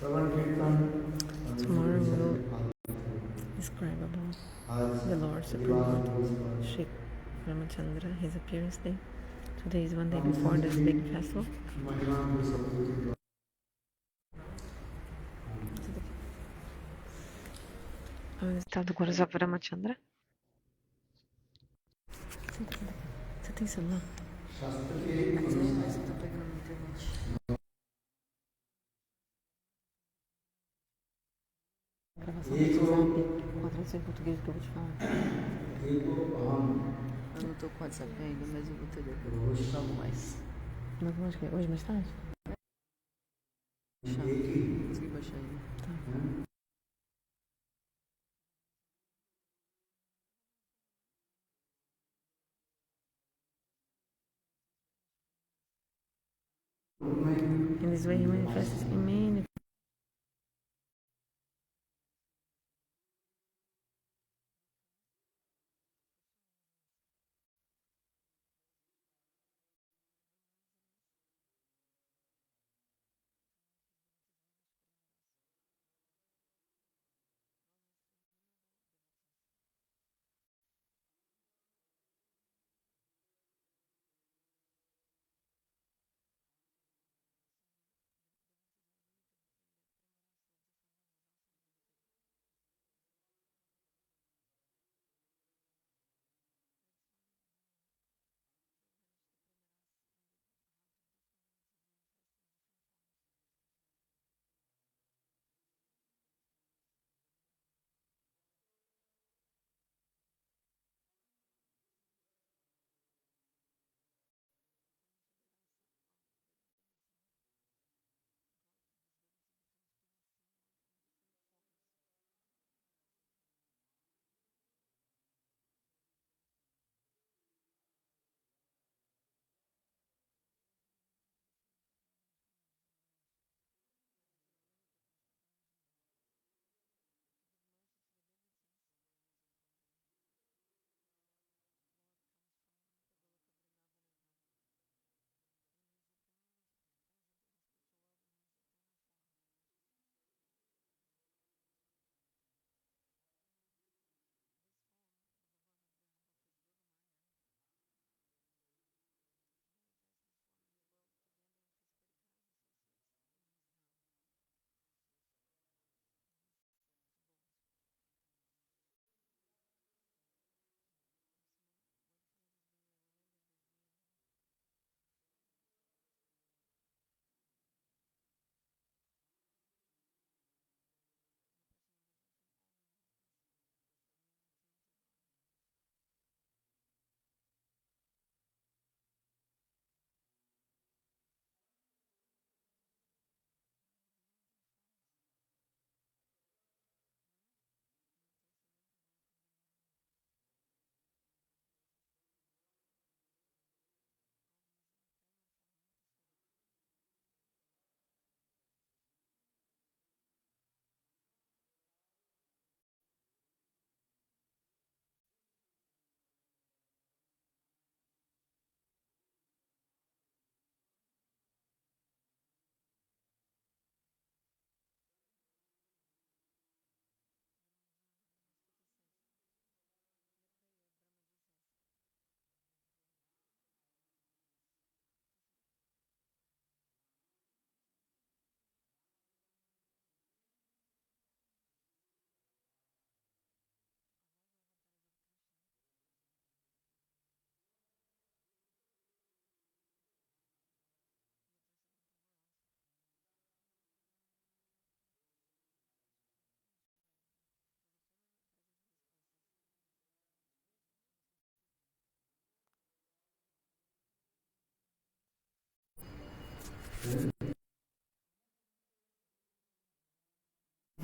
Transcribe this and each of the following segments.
Tomorrow we will describe about the Lord Supreme Lord, Sri Ramachandra, his appearance day. Today is one day before this big festival. Está do coração para Ramachandra? Você tem celular? Você tá pegando na internet. Gravação do WhatsApp, com a tradução em português que eu vou te falar. Eu não tô com WhatsApp ainda, mas eu vou ter daqui logo mais. Mas acho que é hoje mais tarde? Consegui baixar ainda. Tá. In this way he manifests in many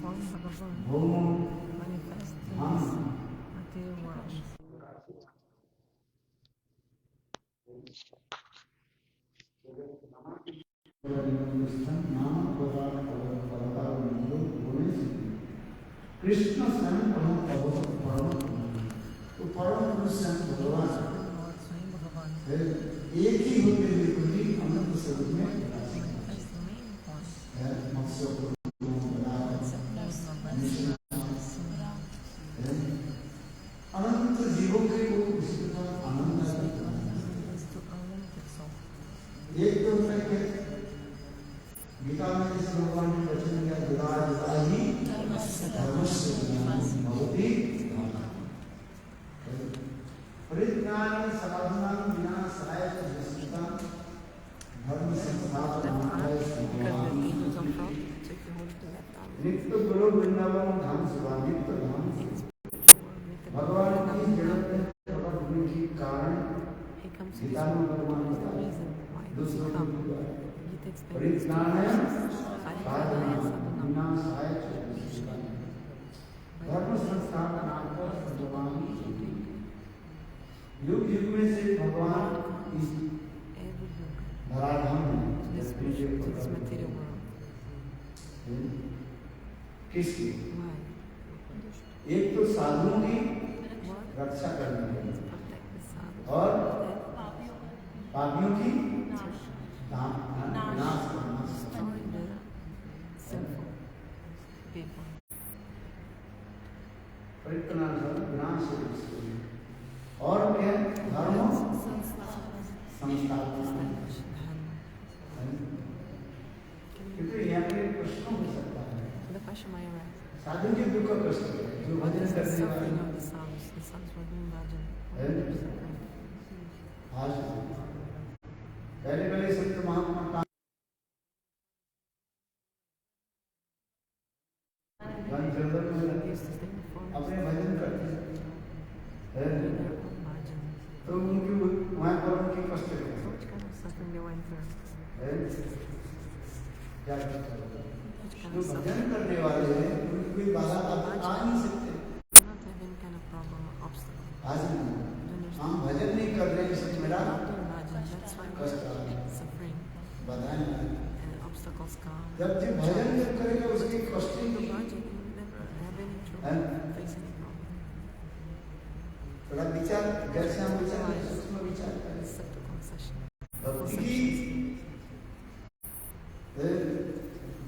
form Bhagavan manifest in this material world. Krishna स्वयं परम तो परम पुरुष भगवान एक ही होते हुए भी अनंत स्वरूप में मत्स्य गीता में इस भगवान ने वचन दिया गदा गदा ही धर्मस्य भवति परिज्ञान साधना विनाशाय दुष्कृतां धर्म संस्थापनाय नित्य गुरु वृंदावन धाम सुभा नित्य धाम भगवान की जगत में प्रकट होने के कारण गीता में भगवान दूसरों को परिज्ञान विनाशाय धर्म संस्थापनार्थं भगवान युग युग में से भगवान इस धराधाम में किसकी एक तो साधुओं की रक्षा करनी है और पापियों की नाश करना विनाश और क्या धर्म संस्थापना क्योंकि यहाँ पे प्रश्न हो सकता है साधु के दुख का कष्ट है जो भजन करने वाले आज पहले पहले संत महात्मा अपने भजन करते हैं तो उनकी वहाँ पर उनकी कष्ट जो भजन करने वाले हैं उनकी कोई बाधा आ नहीं सकते आज हम भजन नहीं कर रहे इसलिए मेरा कष्ट बाधाएं जब भजन जब करेगा उसकी कष्ट ही थोड़ा विचार घर से हम विचार सूक्ष्म विचार करें भक्ति की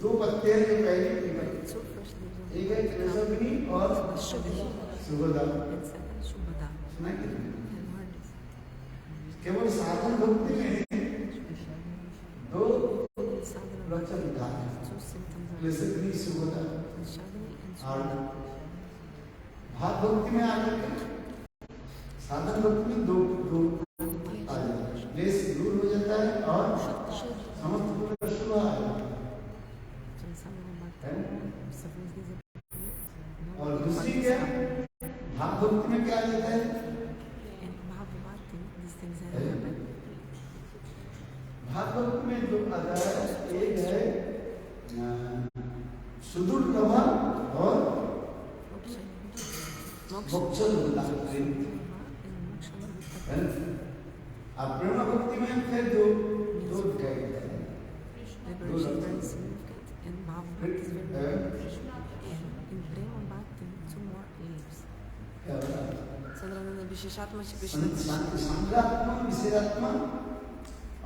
दो पत्ते हैं जो पहले एक है कृष्णग्नि और सुभदा सुना केवल साधन भक्ति में दो लक्षण था कृष्णग्नि सुभदा और भाव भक्ति में आकर के साधन भक्ति में दो दो आ जाता है क्लेश दूर हो जाता है और समस्त पूर्ण शुभ आ जाता है और दूसरी क्या भाव भक्ति में क्या लेता है भाव भक्ति में दो आता है एक है सुदूर प्रभाव और मोक्ष अब प्रेम भक्ति में फिर दो दो दिखाई देते हैं संगात्मा विशेषात्मा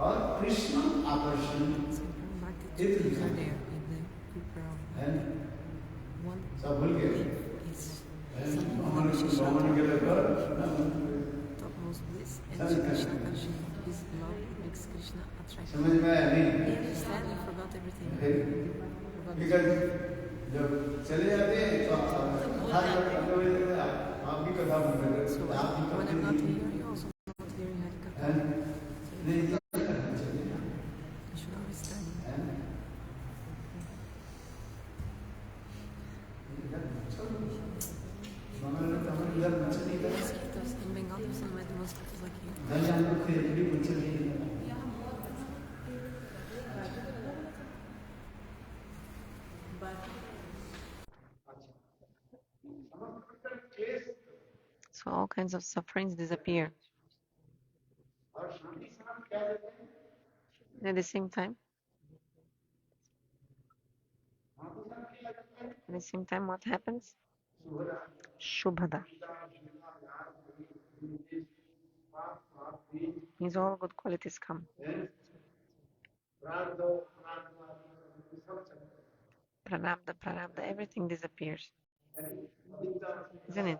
और कृष्ण आकर्षण सब भूल गए समझ में आया नहीं जब चले जाते हैं तो आप भी कथा बन रहे आप भी नहीं So all kinds of sufferings disappear. At the same time, what happens? Shubhada. Means all good qualities come. Prarabdha, everything disappears. Isn't it?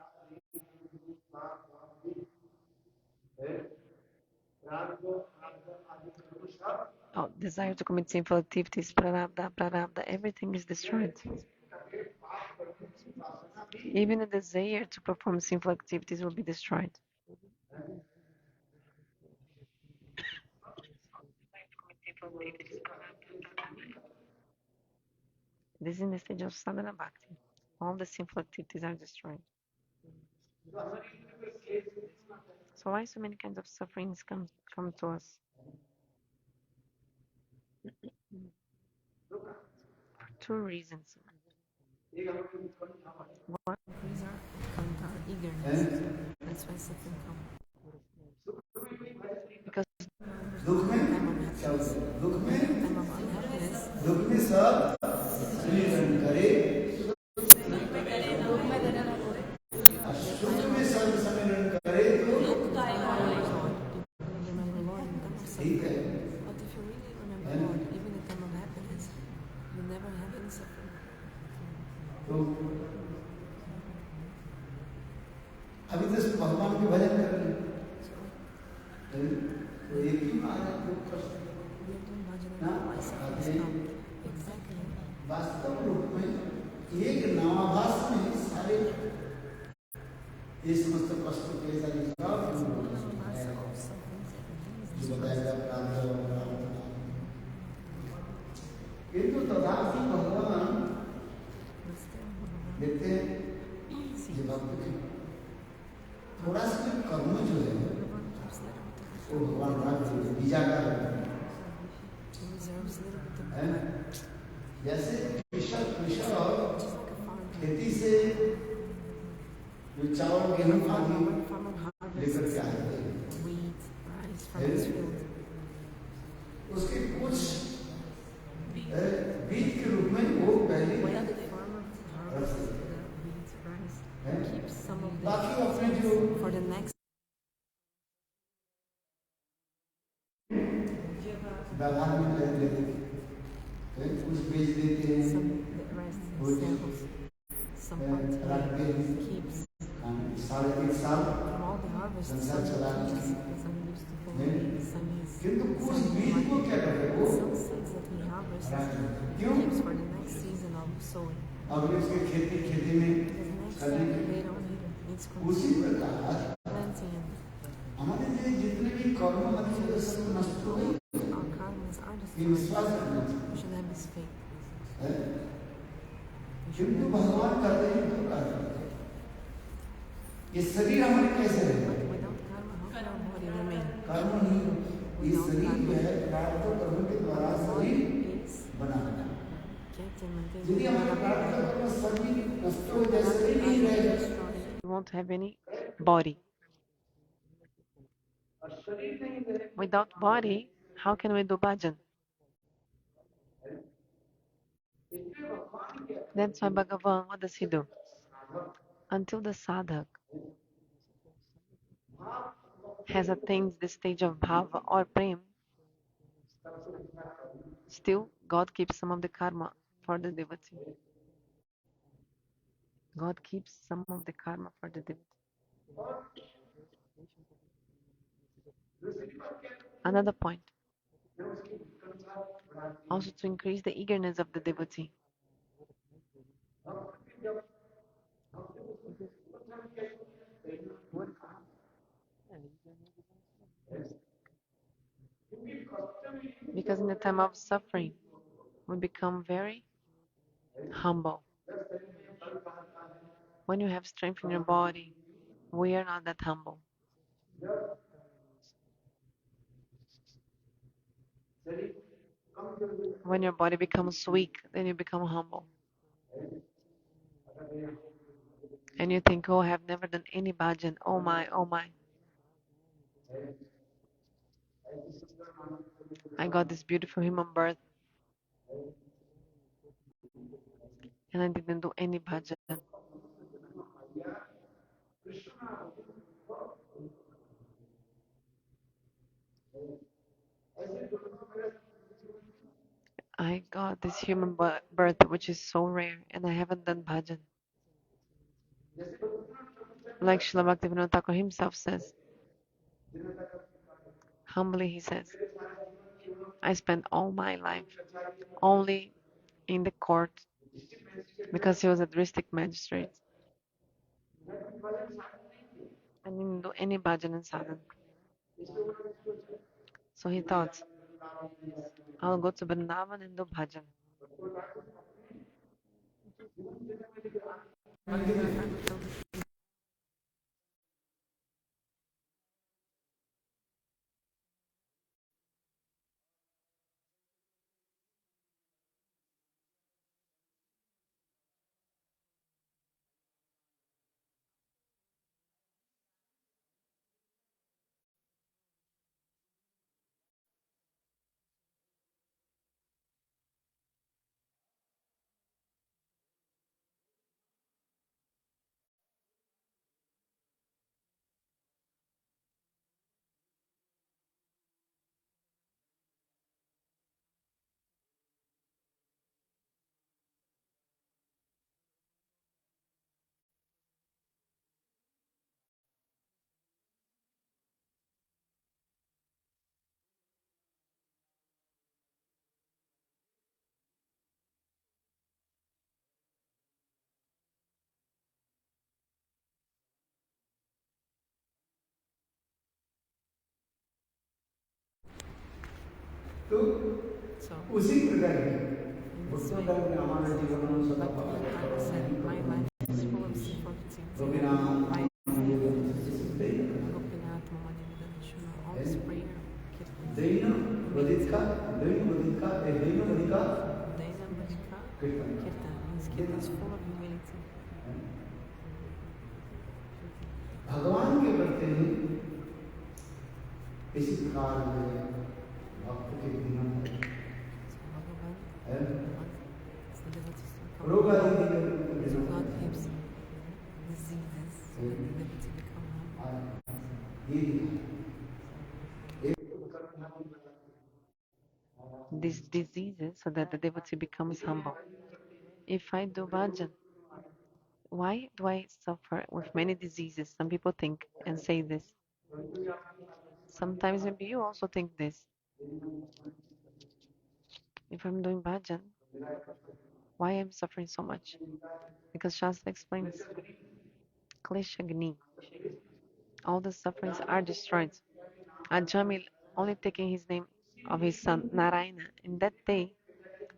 desire to commit sinful activities, prarabdha, everything is destroyed. Even the desire to perform sinful activities will be destroyed. This is in the stage of sadhana bhakti. All the sinful activities are destroyed. So why so many kinds of sufferings come to us? Two reasons. One is our eagerness. That's why suffering comes. Because दुख में क्या होता है? दुख में सब स्मरण करे, सुख में सब स्मरण करे तो ठीक है. But if you really remember God, even in time of happiness, you never have any suffering. तो अभी तो भगवान के भजन कर रहे हैं. तो एक ही महाराज को कष्ट ना आते वास्तव रूप में एक नामाभास में सारे ये समस्त कष्ट के सारे सब जो बताएगा प्राप्त किंतु तथापि भगवान देखते हैं ये भक्त के थोड़ा सा कर्म जो है वो भगवान राम जी बीजा का है. जैसे कृषक खेती से जो चावल गेहूं आदि लेकर के आते हैं, उसके कुछ बीज के रूप में वो पहले बाकी अपने जो व्यवहार में लेते हैं, कुछ बेच देते हैं, रखते हैं, 3.5 साल संसार चलाने के लिए. किंतु कुछ बीज को क्या करते हैं वो क्यों अगले उसके खेती में करने के लिए. उसी प्रकार हमारे जितने भी कर्म हमारे सब नष्ट हो गए. विश्वास करना चाहिए. किंतु भगवान करते हैं तो करते हैं. ये शरीर हमारे कैसे है? कर्म नहीं. ये शरीर जो है प्रारब्ध कर्म के द्वारा शरीर बना. यदि हमारे प्रारब्ध कर्म शरीर नष्ट हो जाए, शरीर नहीं रहेगा. You won't have any body. Without body, how can we do bhajan? That's why Bhagavan, what does he do? Until the sadhak has attained the stage of bhava or prem, still God keeps some of the karma for the devotee. God keeps some of the karma for the devotee. Another point, also to increase the eagerness of the devotee. Because in the time of suffering, we become very humble. When you have strength in your body, we are not that humble. When your body becomes weak, then you become humble. And you think, oh, I have never done any bhajan. Oh my, oh my. I got this beautiful human birth. And I didn't do any bhajan. I got this human birth, which is so rare, and I haven't done bhajan. Like Srila Bhakti himself says, humbly he says, I spent all my life only in the court because he was a district magistrate. I didn't do any bhajan and sadhana. So he thought, I'll go to Vrindavan and do bhajan. तो उसी प्रकार भक्तों में हमारा जीवन में सदा then वदिका भगवान के प्रति इसी प्रकार भक्त के बिना रोग आदि these diseases so that the devotee becomes humble. If I do bhajan, why do I suffer with many diseases? Some people think and say this. Sometimes maybe you also think this. If I'm doing bhajan, why am I suffering so much? Because Shastra explains, Kleshagni, all the sufferings are destroyed. Ajamil only taking his name of his son Narayana. In that day,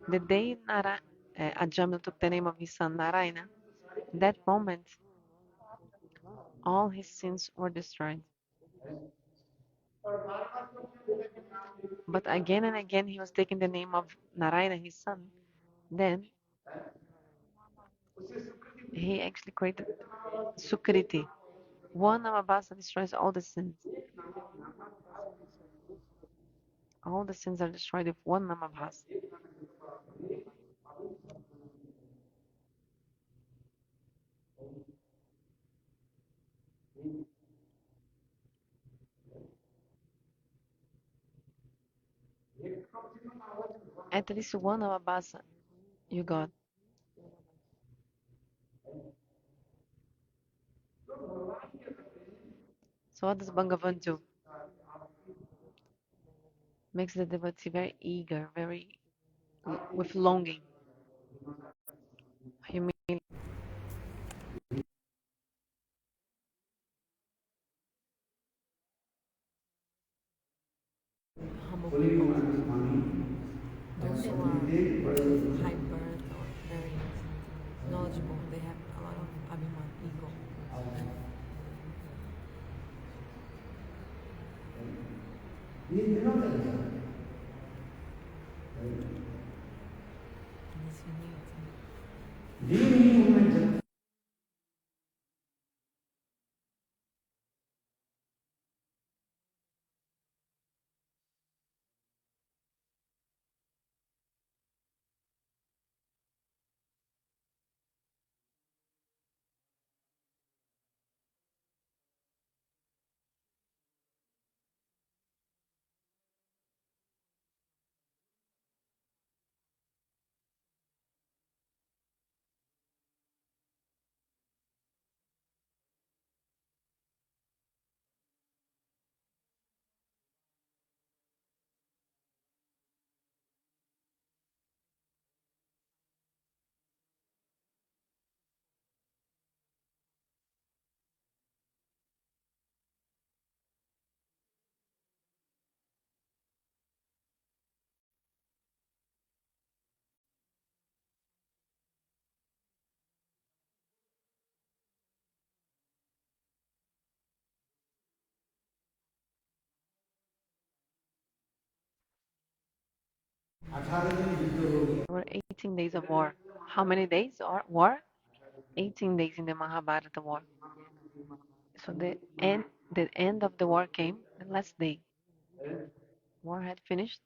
the day Ajamil took the name of his son Narayana, that moment, all his sins were destroyed. But again and again, he was taking the name of Narayana, his son. Then he actually created Sukriti. One Amabhasa destroys all the sins. All the sins are destroyed with one Namabhasa. At least one Namabhasa you got. So what does Bhagavan do? Makes the devotee very eager, very with longing, humility. Humble people, those who are hyper or very knowledgeable, they have a lot of abhiman, ego. There were 18 days of war. How many days or war? 18 days in the Mahabharata war. So the end of the war came the last day. War had finished.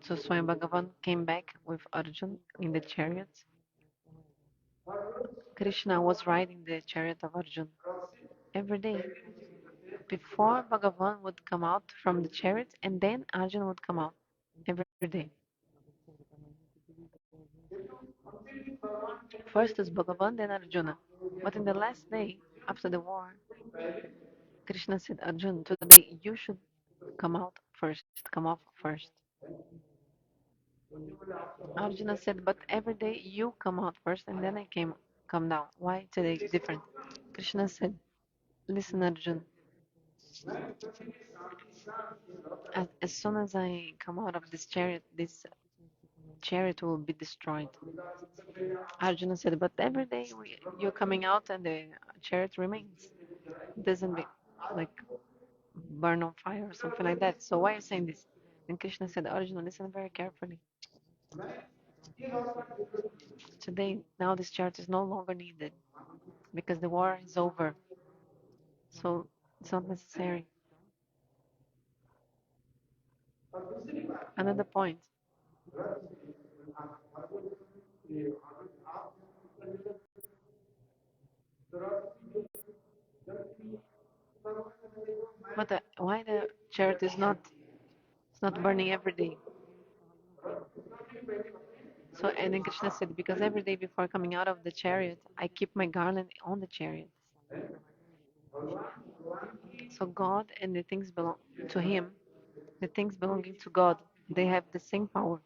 So Swayam Bhagavan came back with Arjun in the chariots. Krishna was riding the chariot of Arjun every day. Before Bhagavan would come out from the chariot, and then Arjun would come out every day. First is Bhagavan, then Arjuna. But in the last day, after the war, Krishna said, Arjun, today you should come out first, come off first. Arjuna said, but every day you come out first and then I come down. Why today different? Krishna said, listen, Arjun, as soon as I come out of this chariot will be destroyed. Arjuna said, but every day you're coming out and the chariot remains. It doesn't be like burn on fire or something like that. So why are you saying this? And Krishna said, Arjuna, listen very carefully. Today, now this chariot is no longer needed because the war is over. So it's not necessary. Another point. But why the chariot is not it's not burning every day? So and then Krishna said, because every day before coming out of the chariot, I keep my garland on the chariot. So God and the things belong to Him, the things belonging to God, they have the same power.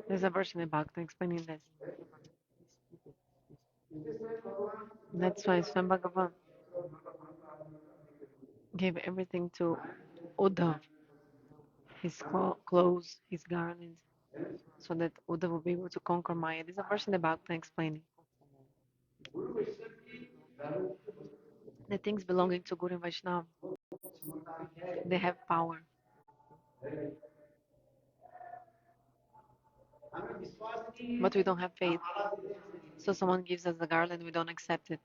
There's a verse in the Bhakti explaining this. That's why Swam Bhagavan gave everything to Uddhav, his clothes, his garlands, so that Uddhav will be able to conquer Maya. There's a verse in the Bhakti explaining the things belonging to Guru and Vaishnava. They have power. But we don't have faith. So someone gives us the garland, we don't accept it.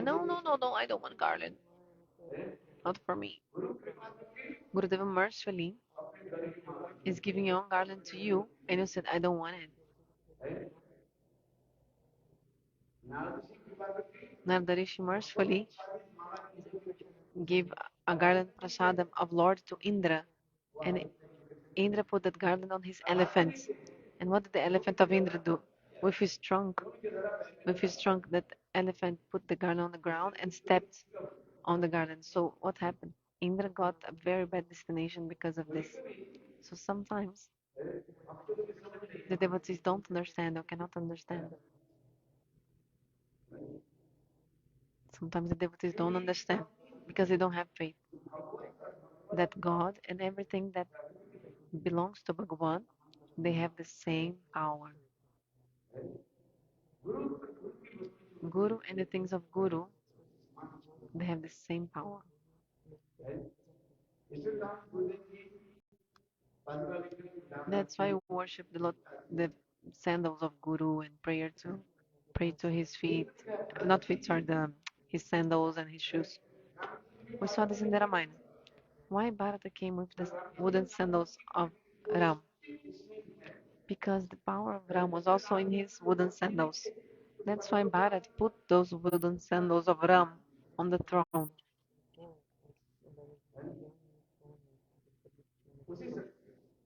No, no, no, no, I don't want garland. Not for me. Gurudeva mercifully is giving your own garland to you, and you said, I don't want it. Nardarishi mercifully gave a garland prasadam of Lord to Indra, and Indra put that garland on his elephants. And what did the elephant of Indra do? With his trunk, that elephant put the garland on the ground and stepped on the garland. So what happened? Indra got a very bad destination because of this. So sometimes the devotees don't understand or cannot understand. Sometimes the devotees don't understand because they don't have faith that God and everything that belongs to Bhagavan, they have the same power. Guru and the things of Guru, they have the same power. That's why we worship the sandals of Guru and pray to his feet, not feet, sorry, his sandals and his shoes. We saw this in the Ramayana. Why Bharata came with the wooden sandals of Ram? Because the power of Ram was also in his wooden sandals. That's why Bharat put those wooden sandals of Ram on the throne.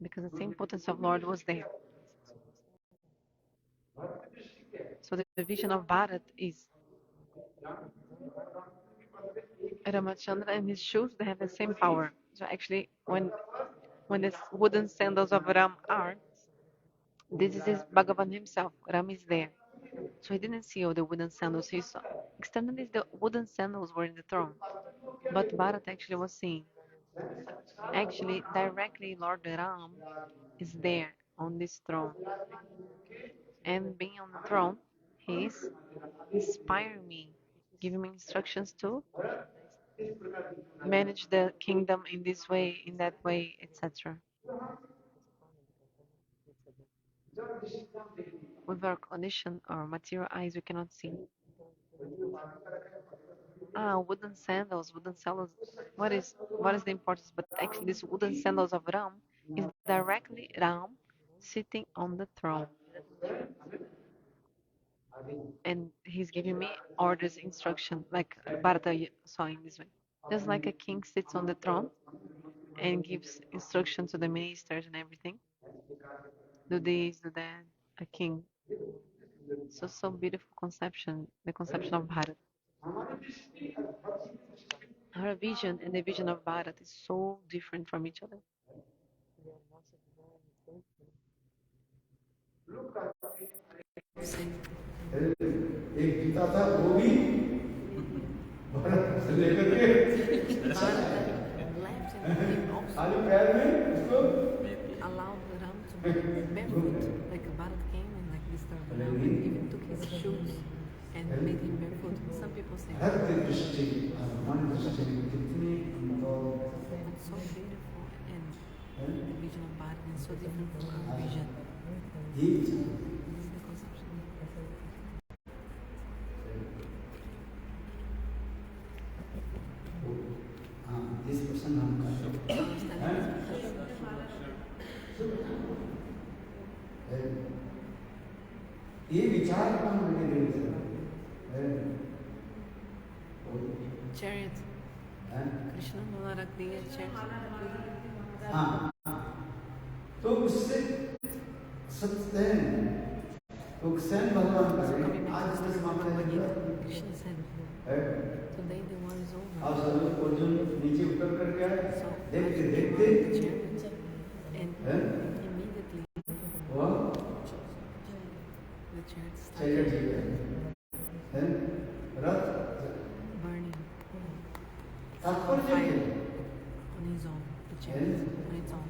Because the same potency of Lord was there. So the vision of Bharat is Ramachandra and his shoes, they have the same power. So actually, when the wooden sandals of Ram are, this is Bhagavan himself. Ram is there. So he didn't see all the wooden sandals. He saw externally the wooden sandals were in the throne. But Bharat actually was seeing. Actually, directly Lord Ram is there on this throne. And being on the throne, He's inspiring me, giving me instructions to manage the kingdom in this way, in that way, etc. With our condition or material eyes, we cannot see. Ah, wooden sandals, wooden sandals. What is the importance? But actually, these wooden sandals of Ram is directly Ram sitting on the throne, and he's giving me orders, instruction, like Bharata saw in this way. Just like a king sits on the throne and gives instruction to the ministers and everything. Do this, do that. A king. So beautiful conception, the conception of Bharat. Our vision and the vision of Bharat is so different from each other. एक गीता था वो भी लेकर के खाली पैर में उसको allowed Ram to be barefoot. Like Bharat came and like Mr. Ram even took his shoes and made him barefoot. Some people say हर दृष्टि मन दृष्टि कितनी it's so beautiful and the vision of Bharat is so different from our vision. ये This is the conception. हाँ जिस प्रसंग हम करते हैं ये विचार कौन लगे Chariot. Krishna Balaram created chariot. हाँ तो उससे सत्य तो सेन भगवान करें आज तक मामला है Krishna said, today the war is over. आप सब अर्जुन नीचे उतर कर गया देखते देखते The chariot. And immediately वो the chariot चैलेंज started है रथ burning तात्पर्य fire क्या on his own. The chariot on its own.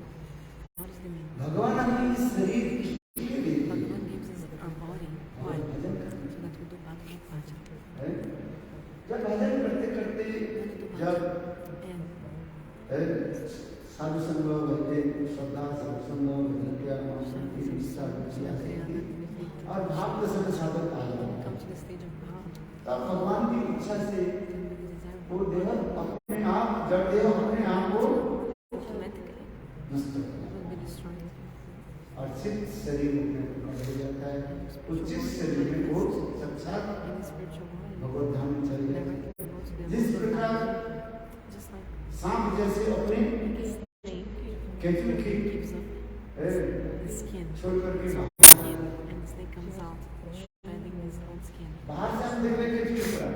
What is the meaning? भगवान अपनी शरीर के लिए Bhagavan gives us our body. Why? So that we do bhakti. जब भजन करते करते जब And साधु संग भक्ति श्रद्धा सत्संग भजन किया इच्छा और भाव दर्शन साधक आ come गए to the stage of bhava. तब भगवान की इच्छा से Then we desire वो देह अपने आप जब देह अपने आप को automatically नष्ट कर will be destroyed. और चित्त शरीर में पकड़ जाता है उस चित्त शरीर में वो साक्षात In the spiritual body, भगवत धाम में चले जाते never हैं goes to the जिस प्रकार just like सांप जैसे अपने a snake केंचुए की gives up the skin. छोड़ करके And the snake comes out, shedding his own skin. बाहर से हम देख रहे हैं केंचुए पर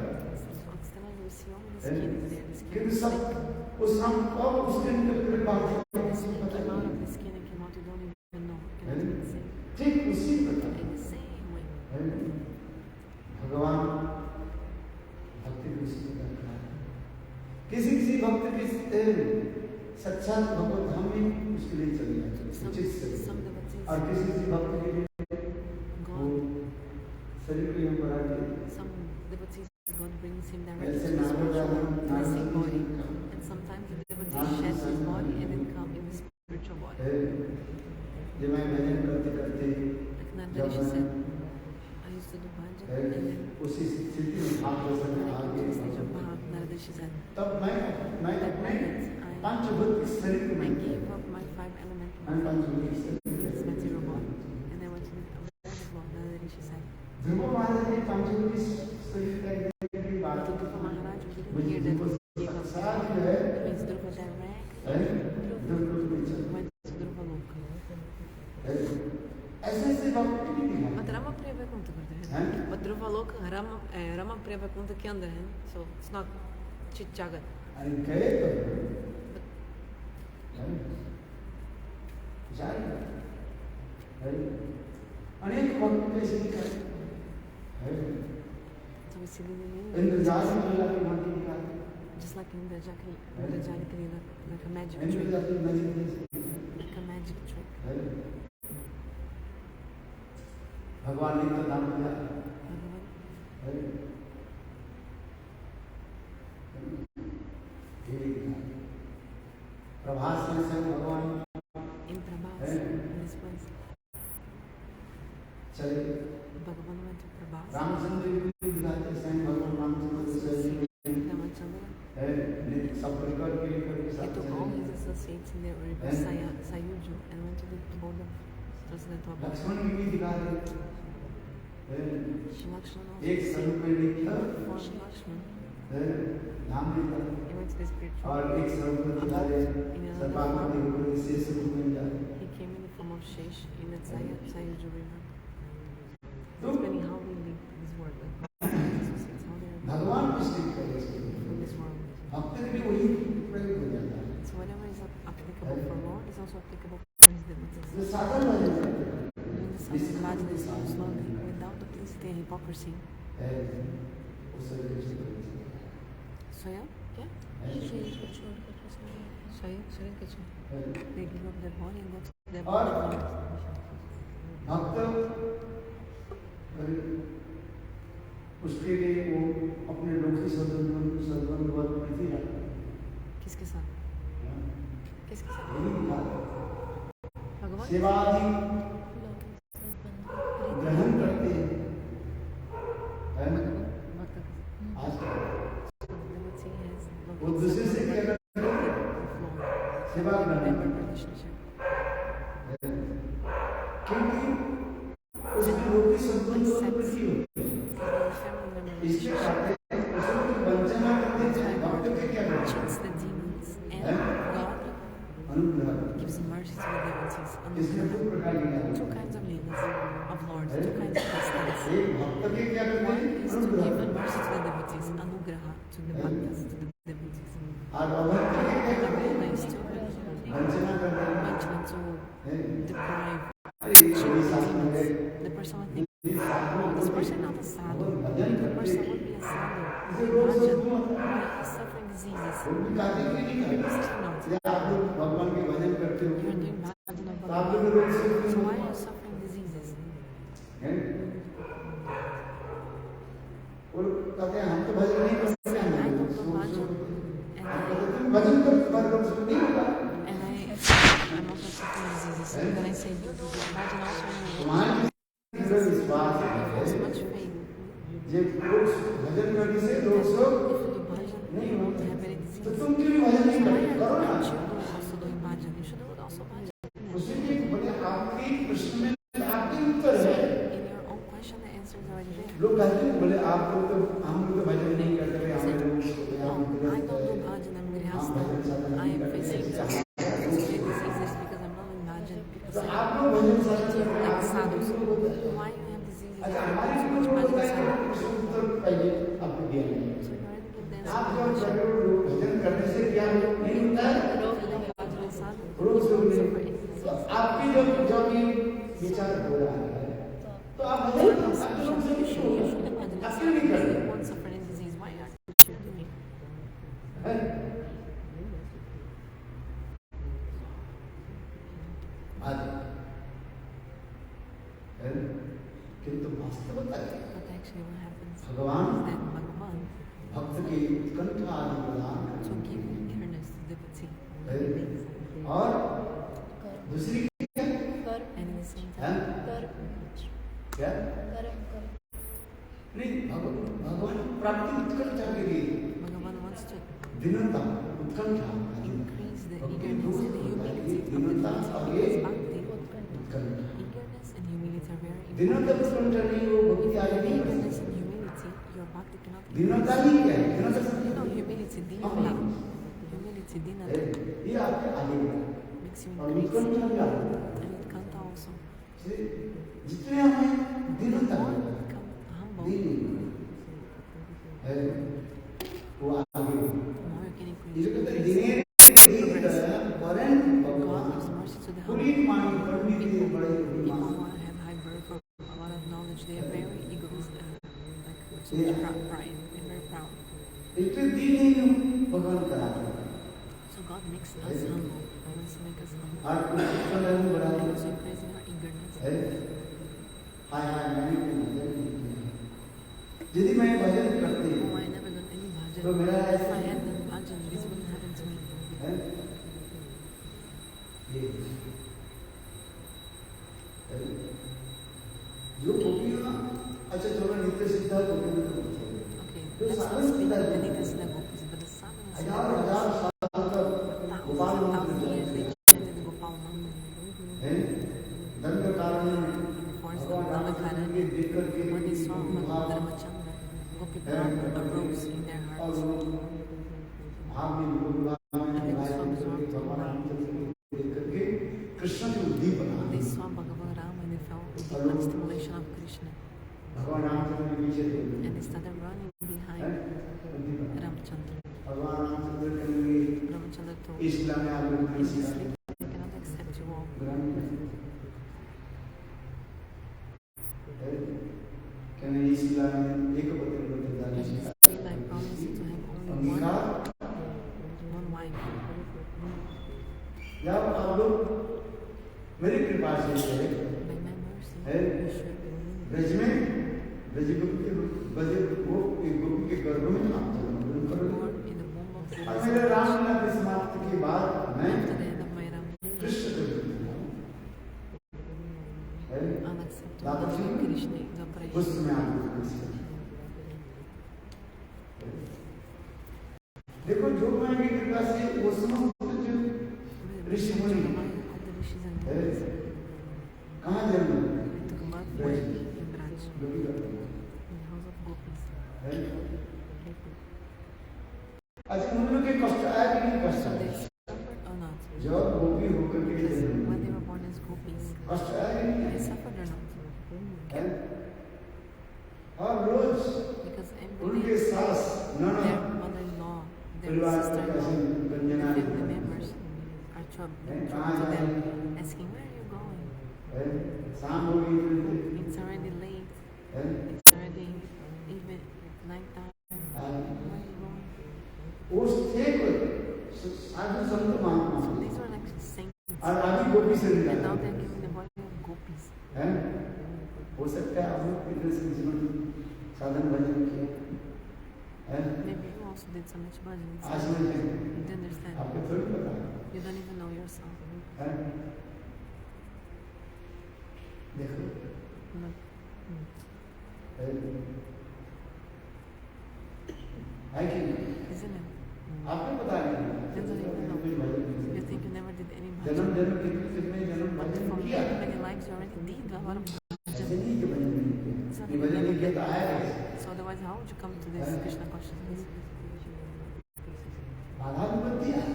Externally, we see only the skin is there. The skin किंतु is सब snake. उस सांप को उसके निकलने बाहर The snake came out of the skin and came out, you don't even know. You cannot even say. ठीक उसी प्रकार In the same way, भगवान भक्ति को इसी प्रकार कहा है किसी किसी भक्त की साक्षात भगवत धाम में उसके लिए चले जाते हैं उचित शरीर some devotees और किसी किसी भक्त के लिए वो God, शरीर को यहाँ बढ़ा के some devotees God brings him directly ऐसे to the Narad spiritual body, Narad and sometimes the devotee sheds his body and then come in the spiritual body. जब मैं भजन करते करते Like जब Narada said, मैं I used to do bhajan and then उसी स्थिति में भाग दर्शन when I आगे came to the stage of Bhav, Narada said, तब मैं अपने पंचभूत की शरीर I में gave up my 5 elemental मैं पंचभूत की शरीर this material body and I went to meet the Lord. Narada said, ध्रुव महाराज ने पंचभूत की शरीर का की बात the Dhruva Maharaj who didn't मुझे hear that Dhruv he gave up his साक्षात body. जो है Means Dhruva direct ध्रुव में चल went to Dhruva Loka. ऐसे ऐसे भक्त नहीं है But Ramapriya Vaikuntha करते हैं. हैं? But Dhruva Loka, Ramapriya Vaikuntha के अंदर है. So it's not Chit Jagat. अरे गए तो जाएगा अनेक भक्त कैसे निकाले So we see the meaning. इंद्रजाल में अल्लाह की माटी निकाले Just like in the Jali, like a magic trick. इंद्रजाल की नजर Like a magic trick. भगवान ने तो नाम दिया Bhagavan प्रभास में से भगवान In Prabhas, in this place, चले Bhagavan went to Prabhas. Ramchandra भी दिखाते स्वयं भगवान रामचंद्र से Ramachandra, सब परिवार के लेकर के he साथ took all चले his associates in the river Sayuju and went to the border of President Obama. Lakshman भी दिखा रहे Shri Lakshmana एक also स्वरूप में लिखा formed Lakshman. नाम लिखा He went to the spiritual और एक स्वरूप में दिखा रहे सर्पाकृति ऊपर से स्वरूप में जा He came in the form of Shesh in the Sayuju river. Explaining how we live this world, like associates, how they are भगवान विस्तृत करे in this world. भक्त भी वही प्रयोग हो जाता है So whatever is applicable for Lord is also applicable for his devotees. जो साधन भजन करते हैं Doing the sadhana bhajana is so slowly, without duplicity and hypocrisy. उस तरह से So yeah? शरीर के छोड़ they give up their body and go to their और body. भक्त उसके लिए वो अपने लोकी सदबंध नहीं रहा किसके साथ? किसके साथ? यही दिखा भगवान सेवादि ग्रहण करते हैं भक्त आज devotee has वो दूसरे से क्या करते हैं सेवा ग्रहण member करते relationship. हैं क्योंकि उसमें लोकी संबंध और वृद्धि होती है Family member इसके relationship. साथ उसको वंचना करते हैं भक्त के क्या करते Cheats the demons and God अनुग्रह gives mercy to the devotees. इसमें दो प्रकार की है Two kinds of leaders of Lords, two kinds of pastimes. एक भक्त के क्या करते One हैं is to give अनुग्रह mercy to the devotees, anugraha to the bhaktas, to the devotees. और अभक्त के क्या करते हैं Avana is to वंचना करते हैं mention to deprive, अरे cheat कोई the साथ में demons. The person would think, oh, this person not a sadhu. The person would be a sadhu. Imagine why he's suffering diseases. वो भी कहते हैं कि नहीं This करते is not. या आप लोग भगवान के भजन करते हो You are doing bhajana तो आप लोग Bhagavan. रोग से So why are you suffering diseases? हैं और कहते हैं हम तो भजन नहीं करते हैं I don't do bhajan. आप कहते हैं तुम भजन करो तुम्हारे रोग से नहीं होगा And I'm also suffering diseases. So then I say, you do bhajan also when you तुम्हारे दृढ़ विश्वास have so है much faith. जे लोग भजन करने से लोग सब If you do bhajan, नहीं you won't होते have any तो disease. तुम क्यों नहीं भजन नहीं So why करते करो ना aren't you also doing bhajan? You should do it also bhajan. उसी के बड़े आपके प्रश्न में आपके उत्तर है In your own question, the answer is already there. लोग कहते हैं बोले आप लोग तो हम लोग तो भजन नहीं करते हमें लोग No, I don't do bhajan, I'm grihastha. I am facing severe diseases because I'm not in bhajan. People तो say, आप लोग भजन साधन like करते sadhus, हैं why you have diseases if अच्छा you हमारे do so लोग much होता bhajan है sadhu? उसका उत्तर पहले आपको दिया है So you already give the आप answer to जब the question. लोग भजन करने से क्या नहीं होता है Bhajan and sadhu, रोग you से don't उन्हें suffer any तो disease. आपकी जब ये विचार हो रहा है तो आप भजन You आप लोग से should क्यों do bhajan and आप क्यों नहीं sadhu. करते You won't suffer any disease. Why aren't you doing it? हैं? भजन हैं? किंतु वास्तवता है But actually what happens भगवान is that Bhagavan, भक्त की उत्कंठा आदि प्रदान to give eagerness to devotee, है और दूसरी क्या and in the same है time, क्या नहीं भगवान प्राप्ति उत्कंठा के लिए Bhagavan wants to दीनता उत्कंठा increase the भक्ति eagerness दो and the humility of the दीनता devotee. आगे Because Bhakti, उत्कंठा eagerness and humility are very दीनता important. उत्कंठा नहीं वो If भक्ति you आगे have नहीं बढ़ eagerness सकती and humility, your bhakti cannot दीनता increase. ही क्या है दीनता No, humility, dinata. Humility, dinata, ये आपके आगे बढ़ा makes you और increase. उत्कंठा भी आगे बढ़ा And it kanta also. जितने हमें दीनता More है become humble, दीन है वो आगे बढ़ा more you can increase. ये कहते हैं increase. दिने वरन God भगवान gives mercy to the पूरी humble. मानी पंडित जी बड़े People विद्वान who have high birth or a lot of knowledge, they are very egoist, like so much pride and very proud. इतने दिन ही भगवान कराते हैं So God makes us humble. God wants to make us humble. और उसका नाम बड़ा And also increasing our eagerness. है हाय हाय मैंने कोई मदद नहीं किया यदि मैं भजन करती Oh, I never done any bhajan. तो मेरा If I had done bhajan, this wouldn't happen to me. है ये जो गोपियाँ अच्छा चलो नित्य सिद्धा गोपियों को Okay, let's not speak of the Nitya Siddha Gopis, but the sadhana हजार Siddha हजार साल तक गोपाल thousands मंत्र of years चलते they chanted Gopal mantra. हैं दंड कारण In the forest of Nandakara, देख करके when they saw Ramachandra, Gopi Bhava arose in their और hearts. भाव में भगवान And they were so absorbed in भगवान Ram. देख करके कृष्ण की बुद्धि बना They saw Bhagavan Rama and they felt the deep stimulation of Krishna. भगवान रामचंद्र के पीछे थे And they started running behind Ramachandra. भगवान रामचंद्र के लिए Ramachandra told इस लाने आप लोग in नहीं this सीखा sleep, I cannot accept you all. क्या मैं इस लाने एक बदल बदल जाने In सीखा this sleep, I promise you to have only अंगीकार one wife. जब आप लोग मेरी कृपा से By my mercy, है you should ब्रज में ब्रज गोपी के ब्रज वो एक गोपी के गर्भ में आप जन्म ग्रहण be करोगे born in the womb of और Gopi. मेरे रामलीला की समाप्ति के बाद मैं After the end of my Ramalila, Krishna को है I'll accept all the Sri Krishna in the उस operation. में आप लोग सीखा देखो जो मैं की कृपा से वो समस्त जो ऋषि मुनि All the rishis and है munis कहाँ जन्म took birth Braj in Braj, गोपी का in the house of Gopis. है अच्छा उन लोग के कष्ट आया कि नहीं कष्ट So आया they suffered or not? जब गोपी होकर के Because जन्म when they were born as Gopis, कष्ट आया कि नहीं they suffered or not? है और रोज Because every उनके day सास their ननद mother-in-law, their परिवार के sister-in-law, कैसे गंजना the family members are troubled to them, asking, where are you going? है शाम हो गई तो It's already late. है It's already even night time. Where are you going? उस थे को साधु संत महात्मा So these were like saints. और अभी गोपी से And मिला now they're giving the body of gopis. है हो सकता है आप लोग इतने से जीवन साधन भजन किया है Maybe you also did so much bhajan. आज में You don't understand. आपको थोड़ी पता You don't even know yourself. है देखो Look. है कि नहीं? Isn't it? आपको पता नहीं You don't even know. कुछ भजन You think you never did any जन्म bhajan. जन्म कितने कितने जन्म But भजन from किया many, many lives you already did a lot of ऐसे bhajan. नहीं कि भजन नहीं किया ये भजन नहीं किया तो आया कैसे So otherwise, how would you come to this Krishna consciousness? बाधा विपत्ति आया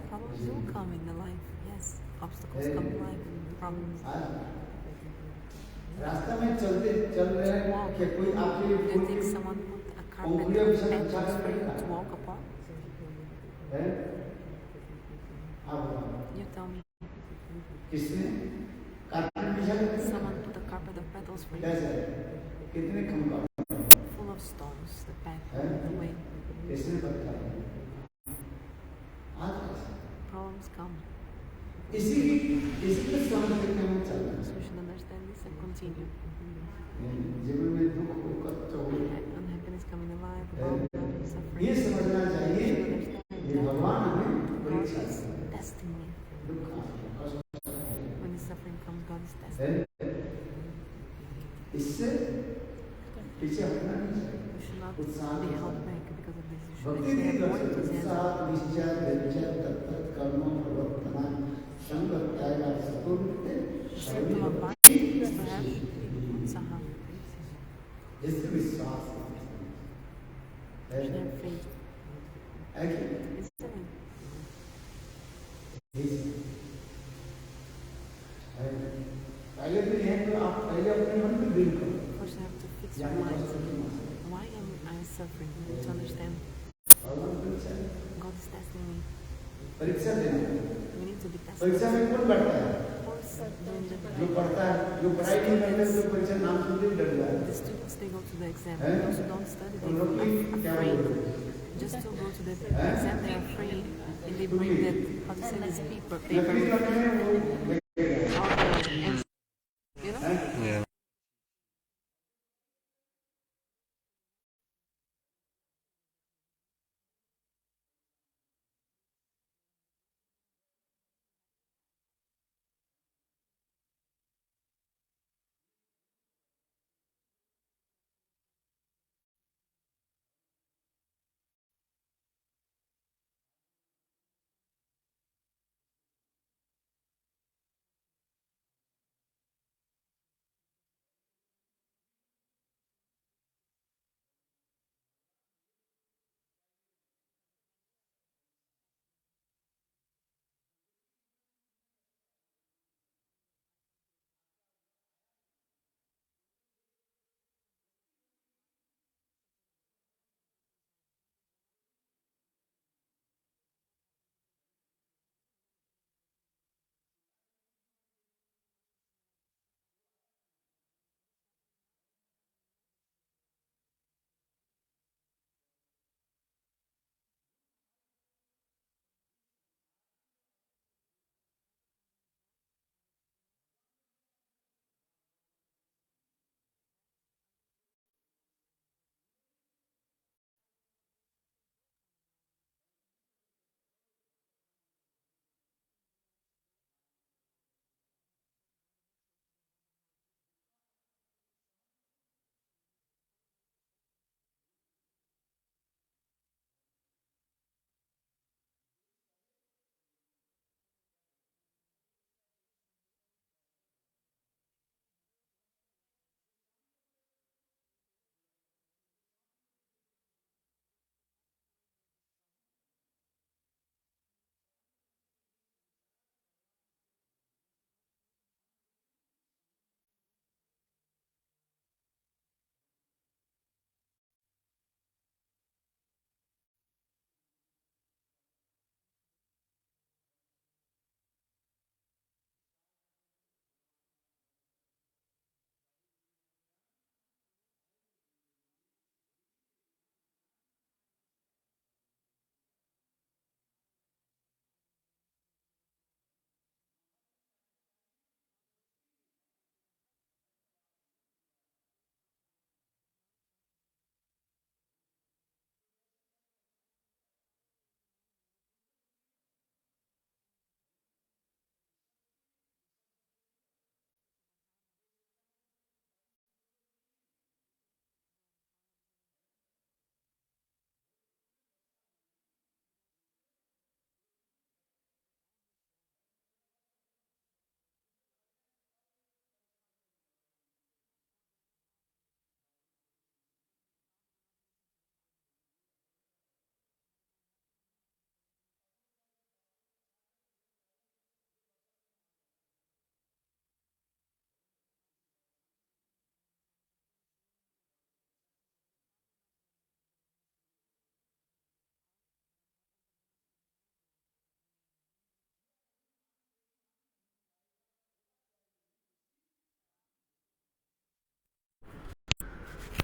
Problems will come in the life. Yes, obstacles come in life. Problems. आज रास्ता में चलते चल रहे हैं कि कोई आपके Do you think someone put a carpet of petals for you to walk upon? है आप बताओ You tell me. किसने कार्पेट बिछा के Someone put a carpet of petals for you, कैसे कितने कम का full of stones, the path, Huh? the way. किसने बताया आज कैसे Problems come. इसी के समझ के हम चल रहे So we should understand this and continue. हैं जीवन में दुख कष्ट हो Unhappiness come in the life, problem, ये suffering. समझना चाहिए We should understand ये भगवान हमें God परीक्षा is testing me. दुख कष्ट When the suffering comes, God is testing me. है इससे पीछे हटना नहीं चाहिए We should not be held back because of this. We should भक्ति actually नहीं have कर more सकते enthusiasm. साथ निश्चय निश्चय तत्त कर्म प्रवर्तना संग त्याग सतुर्ते To abide is to have utsaha. जिससे विश्वास We should have faith. है कि Isn't it? पहले तो यह तो आप पहले अपने मन में दिल करो First, you have to fix your जाने mind. पर Why am I suffering? You need to understand. भगवान परीक्षा God is testing me. परीक्षा देना We need to be tested. परीक्षा में कौन बैठता है Who's doing जो the पढ़ता है जो पढ़ाई नहीं करते तो परीक्षा नाम सुनते ही डर जाता The students, they go to the exam. Huh? Those who don't study, उन लोग they की क्या are afraid. बोलते हैं Just to go to the Huh? exam, they are afraid. And they bring that, how to say this paper, नकली paper, करने में वो all the answers, you know? हैं? Yeah.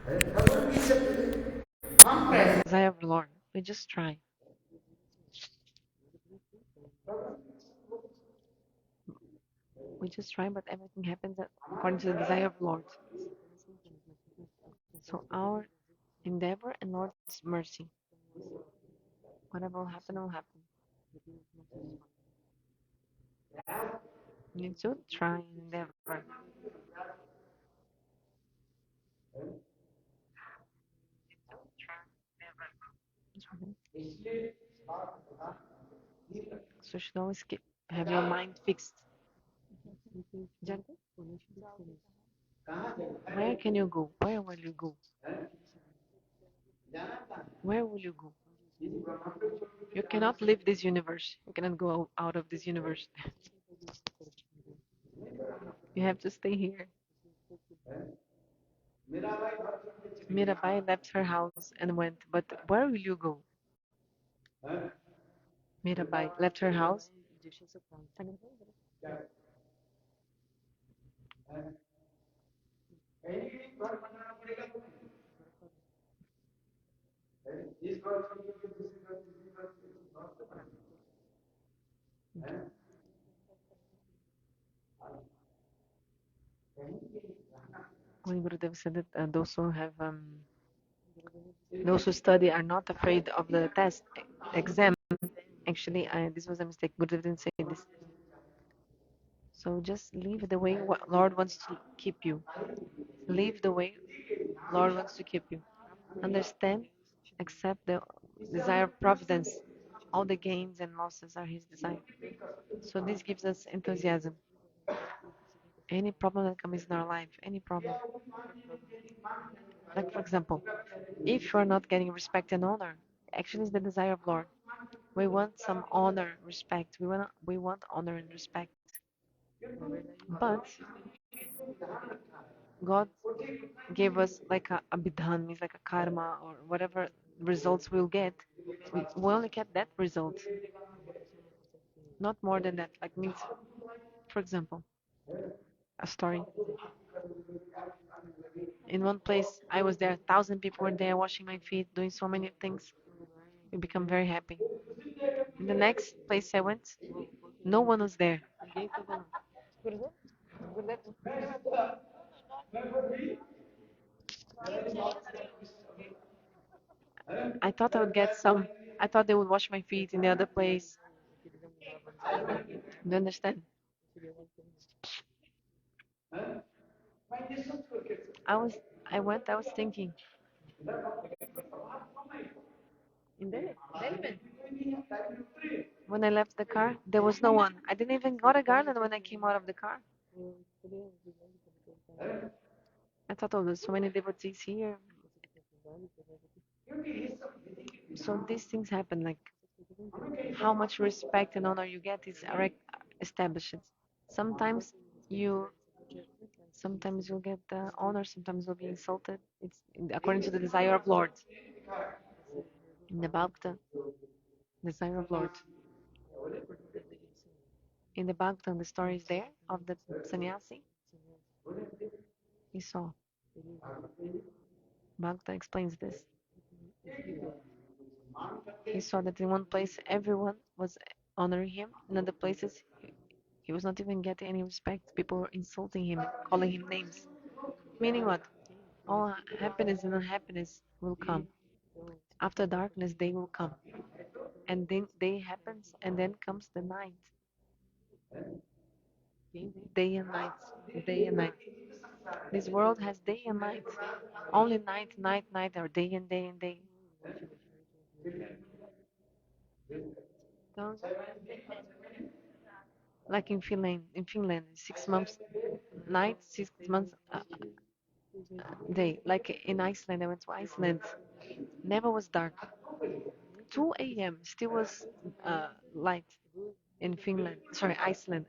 The desire of the Lord. We just try. We just try, but everything happens according to the desire of the Lord. So our endeavor and Lord's mercy. Whatever will happen, will happen. You need to try and endeavor. So you should always have your mind fixed. Where can you go? Where will you go? Where will you go? You cannot leave this universe. You cannot go out of this universe. You have to stay here. Mirabai left her house and went, but where will you go? Mirabai left her house. When Gurudev said that those who study are not afraid of the test exam. Actually, this was a mistake. Gurudev didn't say this. So just live the way what Lord wants to keep you. Live the way Lord wants to keep you. Understand, accept the desire of providence. All the gains and losses are His desire. So this gives us enthusiasm. Any problem that comes in our life, any problem. Like for example, if you are not getting respect and honor, actually it's the desire of Lord. We want some honor, respect. We want honor and respect. But God gave us like a bidhan, means like a karma or whatever results we'll get. We only get that result, not more than that. Like means, for example, a story. In one place, I was there, 1,000 people were there washing my feet, doing so many things. We become very happy. In the next place I went, no one was there. I thought I would get some. I thought they would wash my feet in the other place. Do you understand? I was, I went. I was thinking. In there, when I left the car, there was no one. I didn't even got a garland when I came out of the car. I thought, oh, there's so many devotees here. So these things happen. Like how much respect and honor you get is established. Sometimes you, sometimes you'll get the honor. Sometimes you'll be insulted. It's according to the desire of Lord. In the Bhakta, desire of Lord. In the Bhakta, the story is there of the sannyasi. He saw. Bhakta explains this. He saw that in one place everyone was honoring him. In other places he was not even getting any respect. People were insulting him, calling him names. Meaning what? All happiness and unhappiness will come. After darkness, day will come. And then day happens, and then comes the night. Day and night. Day and night. This world has day and night. Only night, night, night, or day and day and day. Like in Finland, 6 months night, 6 months day. Like in Iceland, I went to Iceland. Never was dark. 2 a.m. still was light in Finland. Sorry,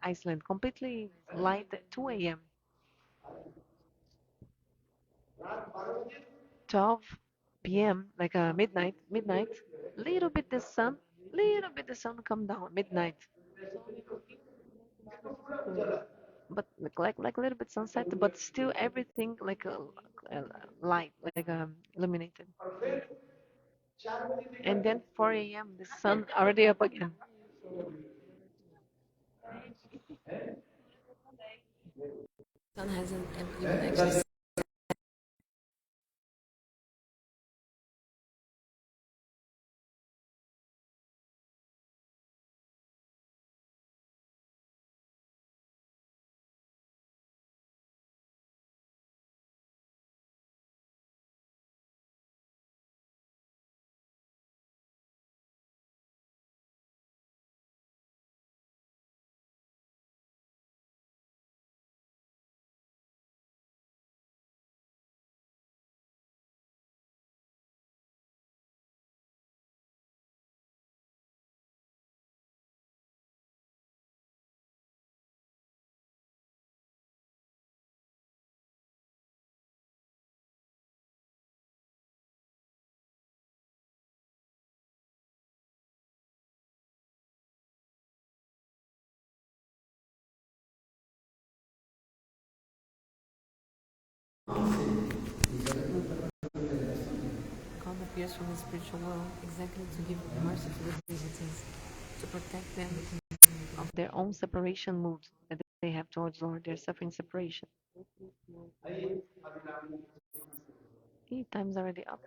Iceland. Completely light at 2 a.m. 12 p.m. like midnight. Little bit the sun come down midnight. but like a little bit sunset, but still everything like a light, like illuminated. And then 4 a.m. the sun already up again. Sun hasn't even actually. God appears from the spiritual world exactly to give mercy to the devotees, to protect them of Their own separation mood that they have towards Lord. They're suffering separation. Time's already up.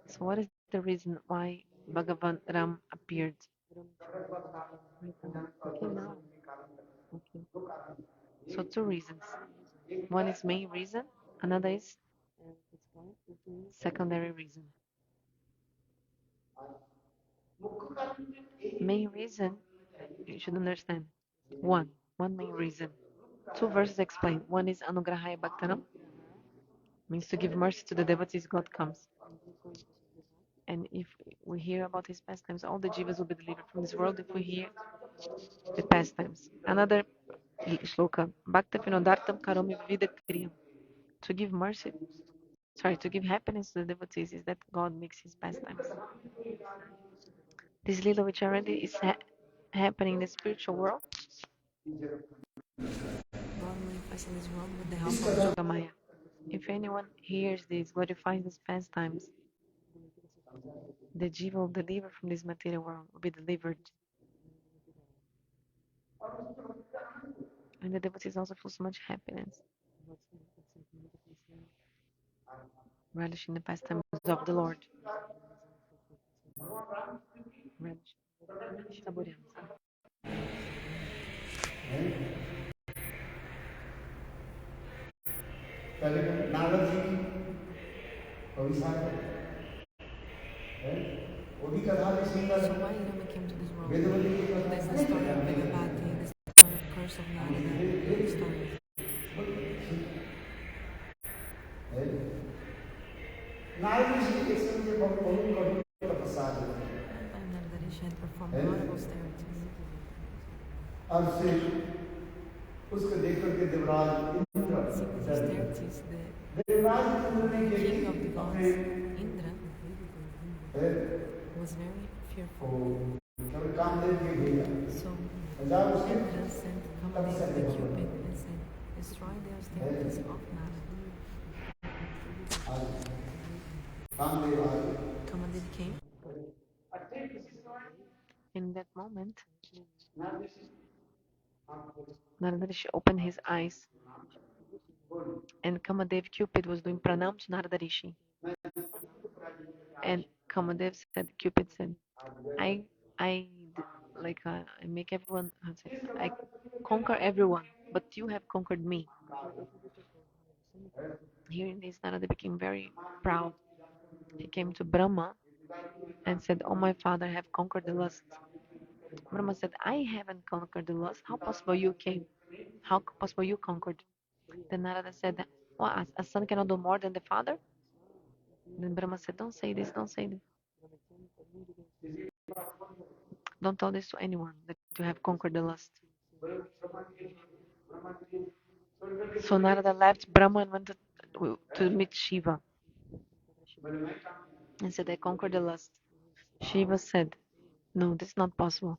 So what is the reason why Bhagavan Ram appeared? Okay, now. Okay. So two reasons. One is main reason, another is secondary reason. Main reason, you should understand. One main reason. Two verses explain. One is Anugrahaya bhaktanam, means to give mercy to the devotees, God comes. And if we hear about his pastimes, all the jivas will be delivered from this world if we hear the pastimes. Another shloka, Bhakta Vinodartam Karomi Vida Kriyam. To give mercy, to give happiness to the devotees is that God makes his pastimes. This lila which already is happening in the spiritual world, God manifests in this world with the help of Yogamaya. If anyone hears this, glorifies these pastimes, the jiva will deliver from this material world, will be delivered. And the devotees also feel so much happiness, relishing the pastimes of the Lord. Relish. Saboreando, sabe? Narad ji की कविता है वो भी कथा भी सुंदर So है why Rama came to this world? Vedvati की कथा There's the story of Bhagavati, the story of curse of Narada, the story है नारद जी के समय बहुत बहुत तपस्या की one time Narada Rishi had performed a lot of austerities. और फिर उसको देख करके Devraj Indra Seeing these austerities, the Devraj Indra ने king of the देखी gods, अपने Indra, was very fearful. Kamadeva के भेजा So हजार उसके Indra sent Kamadev the Cupid and said, destroy the austerities of Narada. Kamadeva आए Kamadev came. In that moment, Narada Rishi opened his eyes, and Kamadev Cupid was doing pranam to Narada Rishi. And Kamadev said, Cupid said, I, I, I make everyone, I conquer everyone, but you have conquered me. Hearing this, Narada became very proud. He came to Brahma and said, oh, my father, I have conquered the lust. Brahma said, I haven't conquered the lust. How possible you came? How possible you conquered? Then Narada said, well, a son cannot do more than the father? Then Brahma said, don't say this, don't say this. Don't tell this to anyone that you have conquered the lust. So Narada left Brahma and went to meet Shiva and said, I conquered the lust. Shiva said, No, this is not possible.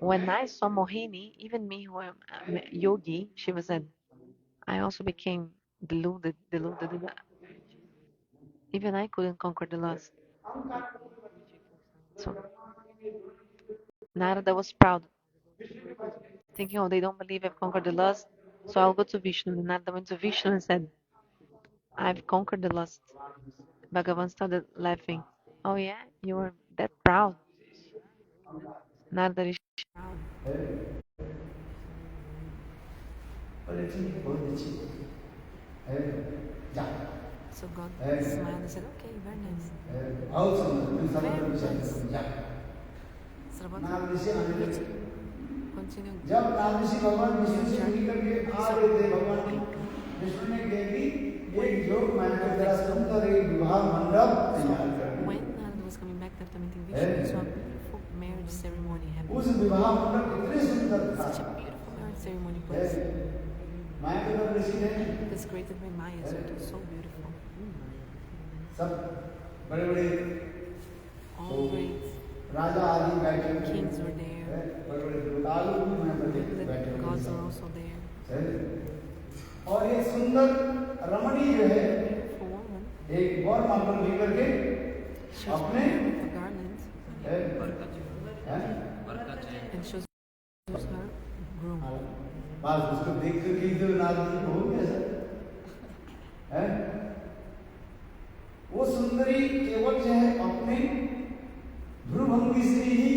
When I saw Mohini, even me who am a yogi, Shiva said, I also became deluded. Even I couldn't conquer the lust. So Narada was proud, thinking, oh, they don't believe I've conquered the lust, so I'll go to Vishnu. And Narada went to Vishnu and said, I've conquered the lust. Bhagavan started laughing. Oh yeah, you were that proud. Narada Rishi. Proud. So God smiled and said, okay, very nice. Very nice. Srila continued. जब नारद ऋषि भगवान विष्णु से मिलकर के आ रहे थे, भगवान विष्णु ने कहा कि एक योग माया का जरा सुंदर एक विवाह मंडप तैयार कर। When Narada was coming back after meeting Vishnu, he saw a beautiful marriage ceremony happening. उस विवाह मंडप इतने सुंदर था। Such a beautiful marriage ceremony place. माया के ऋषि ने It was created by Maya, so it was so beautiful. सब बड़े-बड़े All great राजा आदि बैठे हुए kings were there. बड़े-बड़े देवताओं भी वहाँ पर The बैठे हुए gods were also there. और एक सुंदर रमणी जो है For woman, एक वर माला लेकर के she was अपने wearing a garland and shows her groom. बस उसको देख करके जो नारद जी को हो गया सर, हैं? वो सुंदरी केवल जो है अपने भ्रूभंगी से ही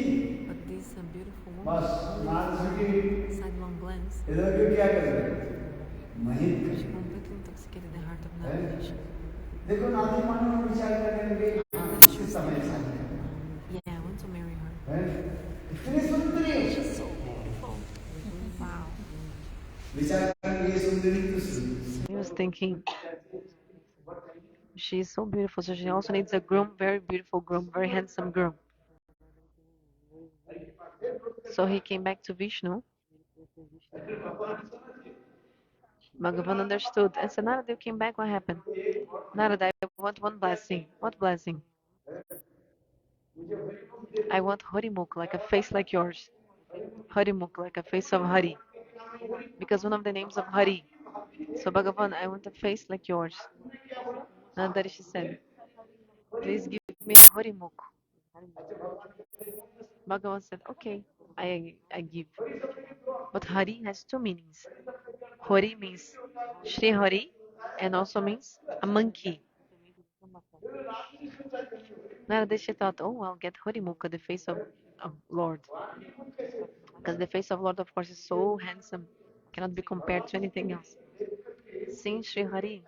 But this beautiful बस woman, नारद जी के sidelong glance, इधर के क्या कर रहे हैं? महित she completely intoxicated the heart of Narada. देखो नारद जी मन में विचार करने लगे इस समय से Yeah, I want to marry her. हैं? इतनी सुंदरी है। She's so beautiful. Wow. विचार करके ये सुंदरी तो सुंदरी He was thinking, she's so beautiful, so she also needs a groom, very beautiful groom, very handsome groom. So he came back to Vishnu. Bhagavan understood and said, Narada, you came back, what happened? Narada, I want one blessing. What blessing? I want Harimukh, like a face like yours. Harimukh, like a face of Hari. Because one of the names of Hari. So Bhagavan, I want a face like yours. Narada Rishi said, please give me Harimukh. Bhagavan said, okay, I give. But Hari has two meanings. Hari means Shri Hari and also means a monkey. Narada Rishi thought, oh, I'll get Harimukha, the face of Lord. Because the face of Lord, of course, is so handsome, cannot be compared to anything else. Seeing Shri Hari,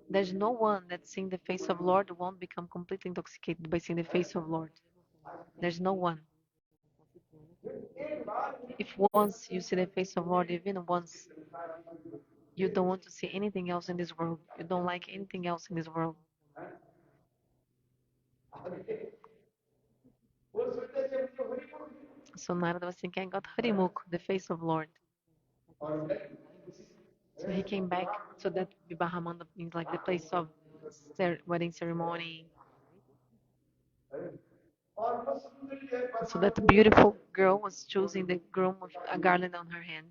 there's no one that seeing the face of Lord won't become completely intoxicated by seeing the face of Lord. There's no one. If once you see the face of Lord, even once, you don't want to see anything else in this world. You don't like anything else in this world. So Narada was thinking, I got Harimukh, the face of Lord. So he came back. So that Vivaha Mandap means like the place of wedding ceremony. So that beautiful girl was choosing the groom with a garland on her hand.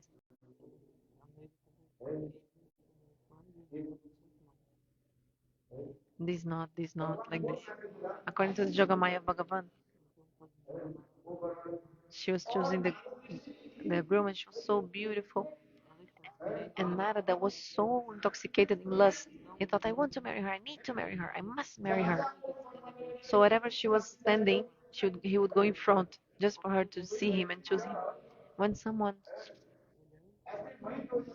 This not, like this. According to the Jogamaya Bhagavan, she was choosing the groom and she was so beautiful. And Narada was so intoxicated in lust. He thought, I want to marry her, I need to marry her, I must marry her. So wherever she was standing, he would go in front just for her to see him and choose him. When someone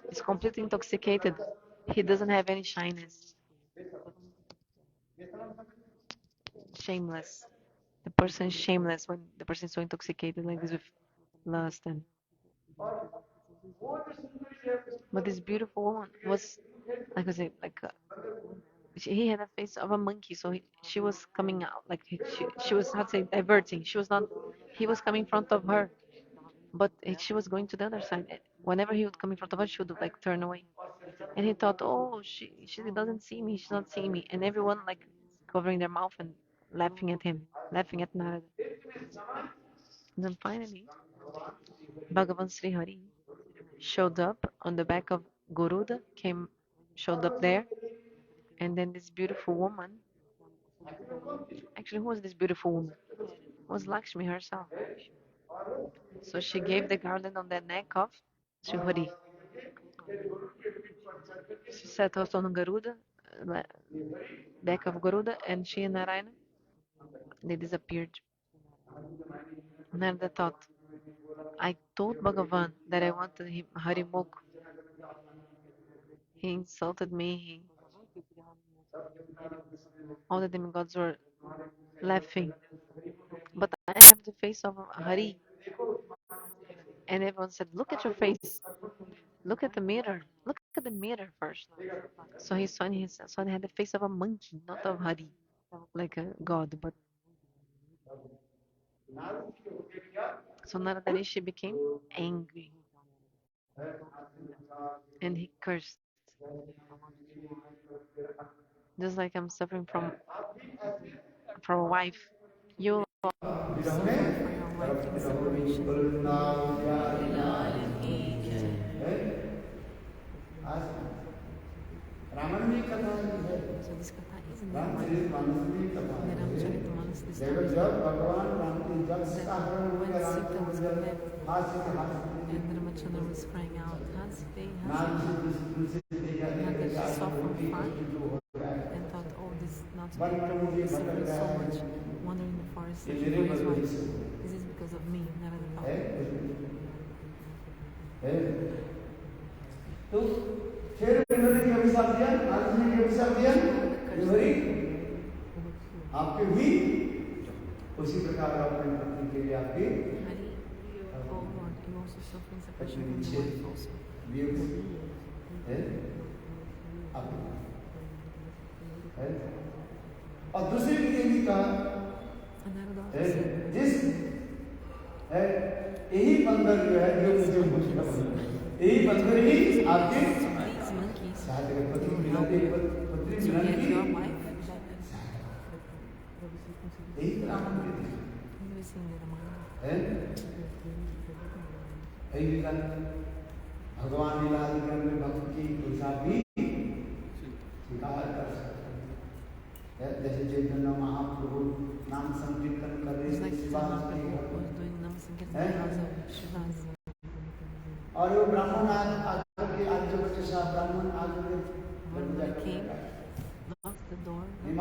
is completely intoxicated, he doesn't have any shyness. Shameless. The person is shameless when the person is so intoxicated like this with lust and. But this beautiful woman was, like I say, like he had a face of a monkey, so she was coming out like she was, how to say, diverting. She was not. He was coming in front of her, but she was going to the other side. Whenever he would come in front of her, she would like turn away. And he thought, oh, she doesn't see me, she's not seeing me, and everyone like covering their mouth and laughing at him, laughing at Narada. And then finally, Bhagavan Sri Hari showed up on the back of Garuda, showed up there, and then this beautiful woman, actually, who was this beautiful woman? It was Lakshmi herself. So she gave the garland on the neck of Sri Hari. She sat also on Garuda, back of Garuda, and she and Narayana, they disappeared. Narada thought, I told Bhagavan that I wanted him Harimukh. He insulted me. All the demigods were laughing. But I have the face of Hari. And everyone said, look at your face. Look at the mirror. Look at the mirror first. So he saw, he had the face of a monkey, not of Hari, like a god. But so Narada Rishi became angry and he cursed. Just like I'm suffering from a wife. You You suffer for your wife in separation. So this katha is in their mind. In the Ramacharita this story is that when Sita was kidnapped and Ramachandra was crying out, Hasite, Hasite, Nagashi saw from far and thought, oh, this not to be Prabhu is suffering so much, wandering in the forest searching for his wife. This is because of me, Narada thought. फिर इन्होंने क्या अभिशाप दिया? नारद ने क्या अभिशाप दिया? आपके भी उसी प्रकार अपने पत्नी के लिए आपकी और दूसरी देवी का जिस यही बंदर जो है जो मुझे यही बंदर ही आपके पत्नी मिलन की भगवान लीला में भक्त की तुलसा भी स्वीकार कर सकते हैं। जैसे चैतन्य महाप्रभु नाम संकीर्तन कर रहे और वो ब्राह्मण आकर के आज जो बच्चे साहब ब्राह्मण आकर locked the door and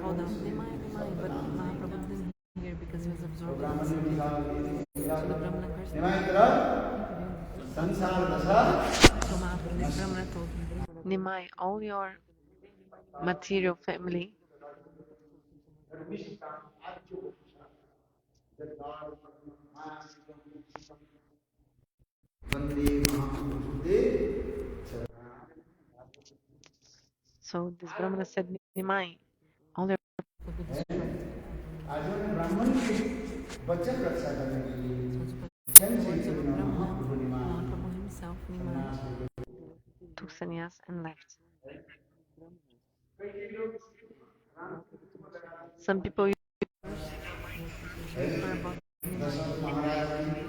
called out Nimai, Nimai, but Mahaprabhu didn't hear because he was absorbed in his So the Brahmana cursed him. So Mahaprabhu, this Brahmana told him, Nimai, all your material family so this Brahmana said, Nimai, all your Mahaprabhu himself, Nimai, took sannyas and left. Some people use about Nimai.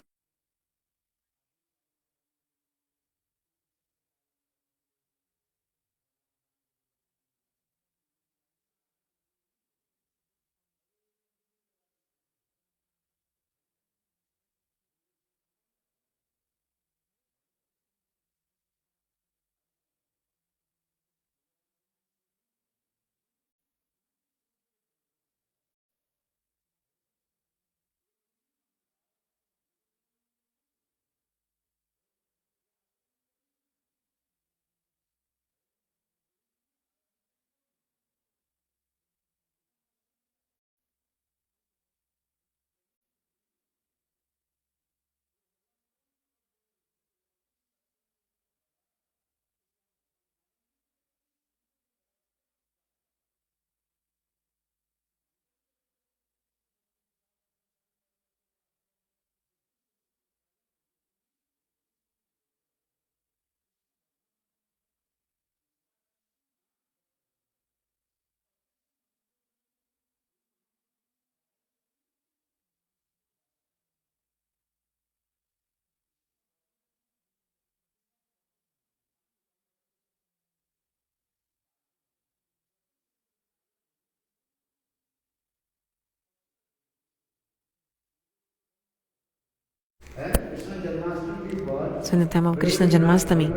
So in the time of Krishna Janmashtami,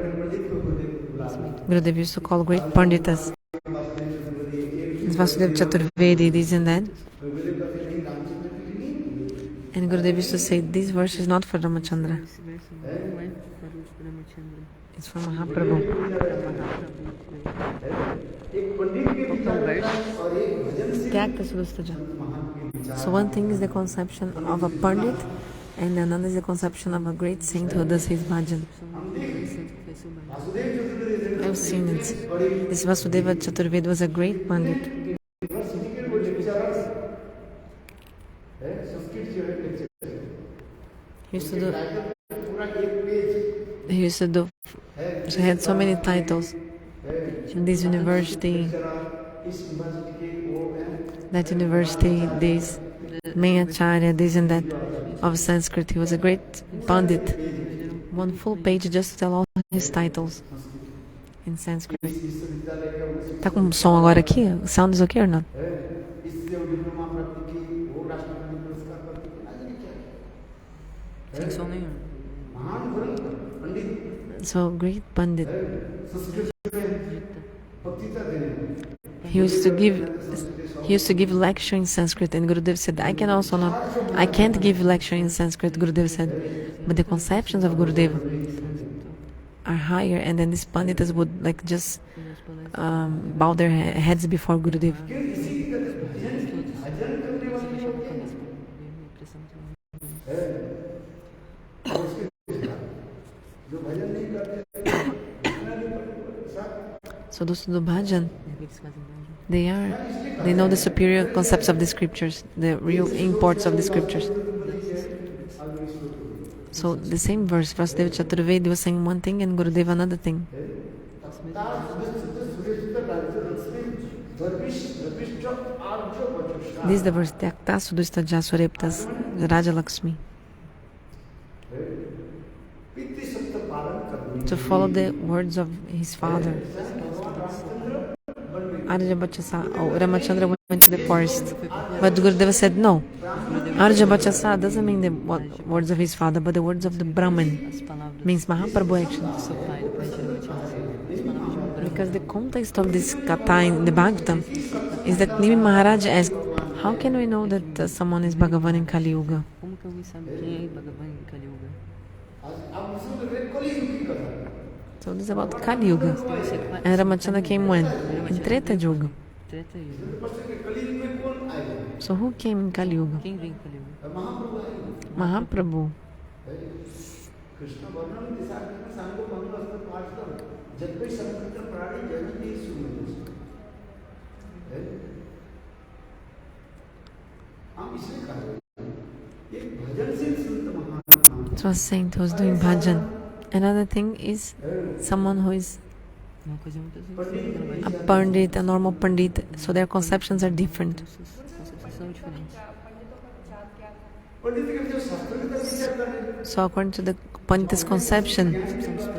Gurudev used to call great Panditas, Vasudev Chaturvedi, this and that. And Gurudev used to say, this verse is not for Ramachandra. It's for Mahaprabhu. So one thing is the conception of a Pandit, and another is the conception of a great saint who does his bhajan. I've seen it. This Vasudeva Chaturvedi was a great Pandit. He had so many titles in this university, that university, this Mayacharya, this and that of Sanskrit. He was a great Pandit. One full page just to tell all his titles in Sanskrit. Tá com som agora aqui? Sound is okay or not? Sem som nenhum. So great Pandit. He used to give lecture in Sanskrit, and Gurudev said, I can't give lecture in Sanskrit, Gurudev said, but the conceptions of Gurudev are higher, and then these Panditas would just bow their heads before Gurudev. So those who do bhajan, they know the superior concepts of the scriptures, the real imports of the scriptures. So the same verse, Vasudeva Chaturvedi was saying one thing and Gurudev another thing. This is the verse, Tyakta Sudhista Jasureptas Raja Lakshmi. To follow the words of his father. Ramachandra went to the forest, but Gurudeva said no. Aryabhachasa doesn't mean the words of his father, but the words of the Brahman, means Mahaprabhu actually. Because the context of this katha in the Bhagavatam is that Nimi Maharaja asked, how can we know that someone is Bhagavan in Kali Yuga? So this is about Kali Yuga. And Ramachandra came when? In Treta Yuga. So who came in Kali Yuga? Mahaprabhu. So a saint who is doing bhajan. Another thing is someone who is a pandit, a normal pandit, so their conceptions are different. So according to the pandita's conception,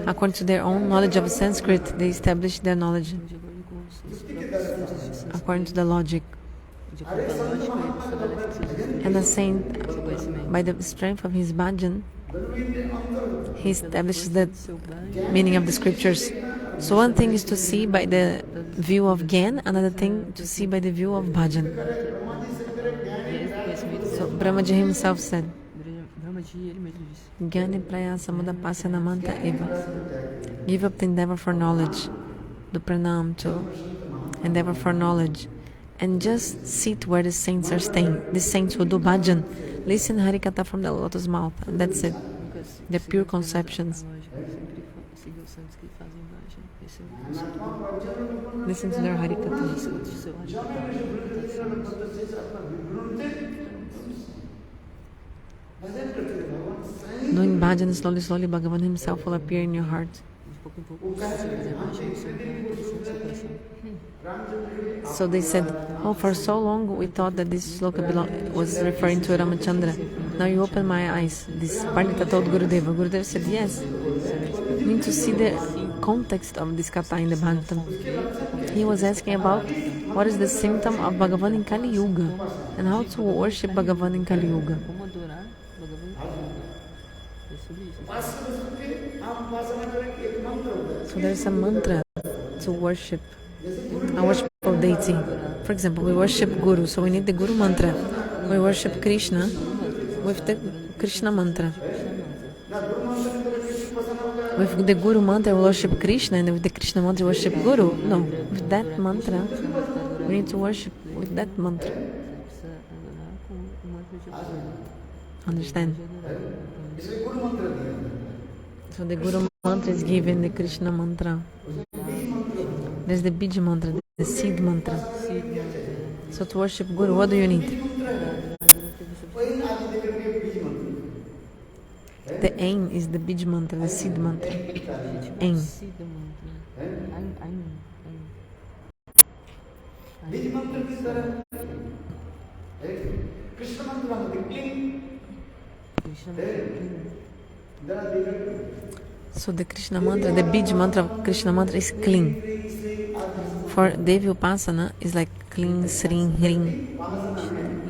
according to their own knowledge of Sanskrit, they establish their knowledge according to the logic. And a saint, by the strength of his bhajan, he establishes the meaning of the scriptures. So one thing is to see by the view of Gyan, another thing to see by the view of bhajan. So Brahmaji himself said, Gyani prayasa mudapasya namanta eva. Give up the endeavor for knowledge, do pranam to endeavor for knowledge, and just sit where the saints are staying. The saints who do bhajan, listen Harikatha from the lotus mouth, and that's it. The pure conceptions. Listen to their Harikatha. Doing bhajan slowly, Bhagavan himself will appear in your heart. So they said, oh, for so long we thought that this shloka was referring to Ramachandra. Now you open my eyes. This Pandita told Gurudeva. Gurudeva said, yes. You need to see the context of this katha in the Bhagavatam. He was asking about what is the symptom of Bhagavan in Kali Yuga and how to worship Bhagavan in Kali Yuga. So there's a mantra to worship a worshipful deity. For example, we worship Guru, so we need the Guru mantra. We worship Krishna with the Krishna mantra. With the Guru mantra, we worship Krishna, and with the Krishna mantra, we worship Guru. No, with that mantra, we need to worship with that mantra. Understand? So the Guru mantra is given the Krishna mantra. There's the Bij mantra, the seed mantra. So to worship Guru, what do you need? The aim is the Bij mantra, the seed mantra. Aim. So the Krishna mantra, the Bij mantra of Krishna mantra is clean. For Devi Upasana is like clean, Sring, Hring.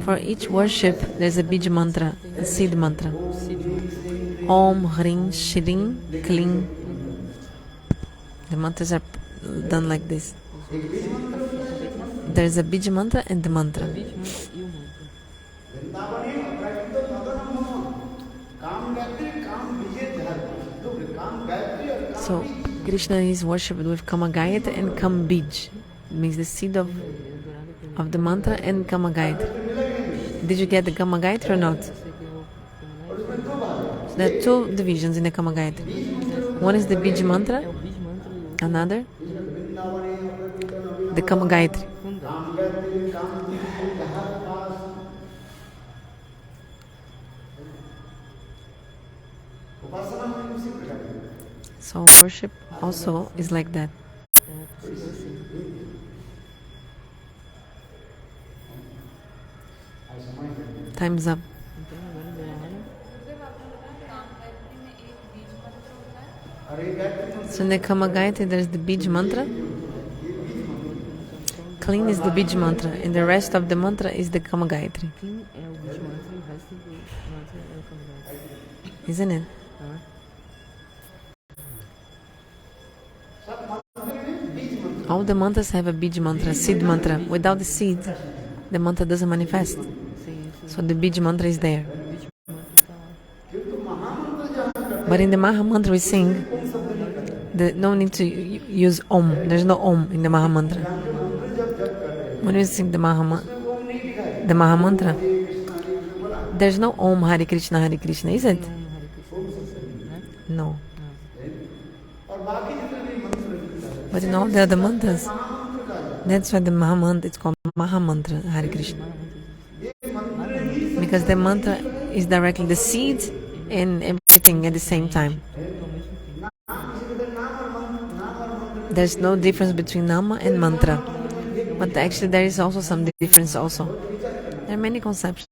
For each worship, there's a Bij mantra, a seed mantra. Om, Hring, Shring, Kling. The mantras are done like this. There's a Bij mantra and the mantra. So Krishna is worshipped with Kama Gayatri and Kam Bij. It means the seed of the mantra and Kama Gayatri. Did you get the Kama Gayatri or not? There are two divisions in the Kama Gayatri. One is the Bij mantra, another the Kama Gayatri. So worship also is like that. Time's up. So in the Kama Gayatri there's the Bij mantra. Clean is the Bij mantra, and the rest of the mantra is the Kama Gayatri. Isn't it? All the mantras have a Bij mantra, seed mantra. Without the seed, the mantra doesn't manifest. So the Bij mantra is there. But in the Maha mantra we sing, no need to use Om. There's no Om in the Maha mantra. When we sing the Maha mantra, there's no Om Hare Krishna, is it? No. But in all the other mantras, that's why the Maha mantra, it's called Maha mantra, Hare Krishna. Because the mantra is directly the seed and everything at the same time. There's no difference between Nama and mantra. But actually there is also some difference also. There are many conceptions.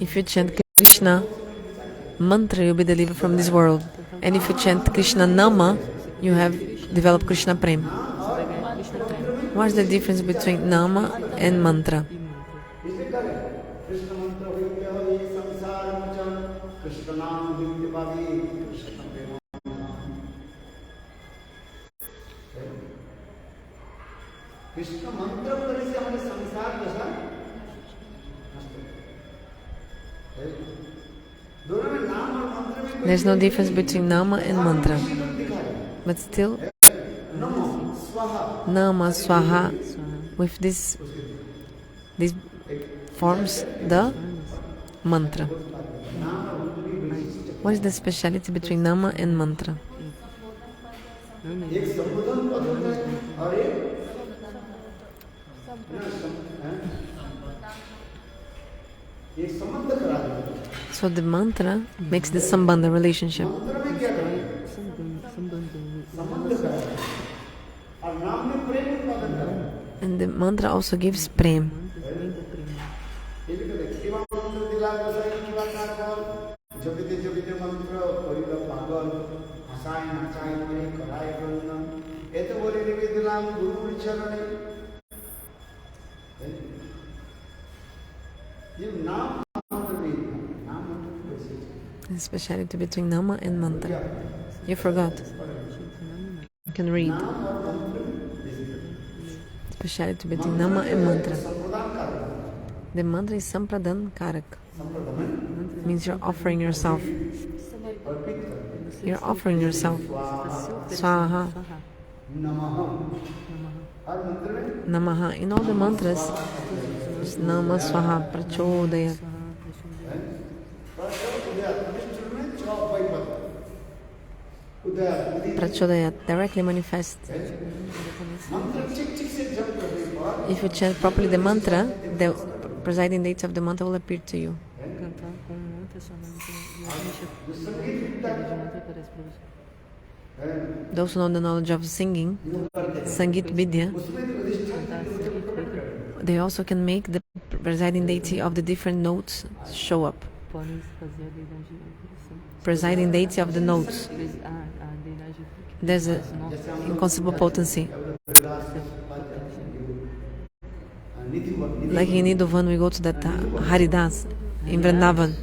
If you chant Krishna mantra, you'll be delivered from this world. And if you chant Krishna Nama, you have developed Krishna Prem. What's the difference between Nama and mantra? There's no difference between Nama and mantra. But still, Nama, Swaha, with this forms the mantra. What is the speciality between Nama and mantra? So the mantra makes the sambandha relationship. And the mantra also gives prem. The speciality between nama and mantra. You forgot. You can read. Speciality between nama and mantra. The mantra is Sampradan Karak. Means you're offering yourself. You're offering yourself. Swaha. Namaha. In all the mantras, Nama Swaha Prachodaya. Prachodaya, directly manifest. If you chant properly the mantra, the presiding deity of the mantra will appear to you. Those who know the knowledge of singing, Sangit Vidya, they also can make the presiding deity of the different notes show up. Presiding deity of the notes. There's an inconceivable potency. Like in Nidovan, we go to that Haridas in Vrindavan.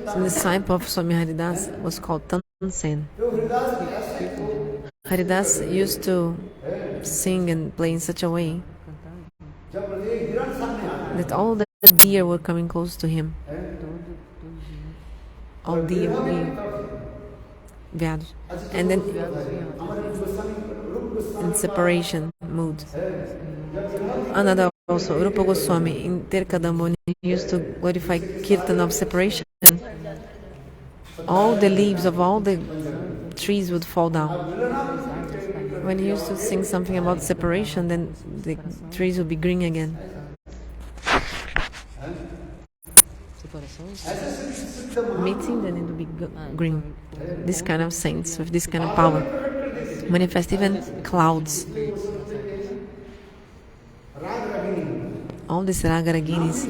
So the disciple of Swami Haridas was called Tansen. Haridas used to sing and play in such a way that all the deer were coming close to him. All deer, veados. And then in separation mood. Another also, Rupa Goswami in Terkadam, he used to glorify Kirtan of separation. All the leaves of all the trees would fall down. When he used to sing something about separation, then the trees would be green again. Meeting, then it would be green. This kind of saints with this kind of power manifest even clouds. All these Ragaraginis.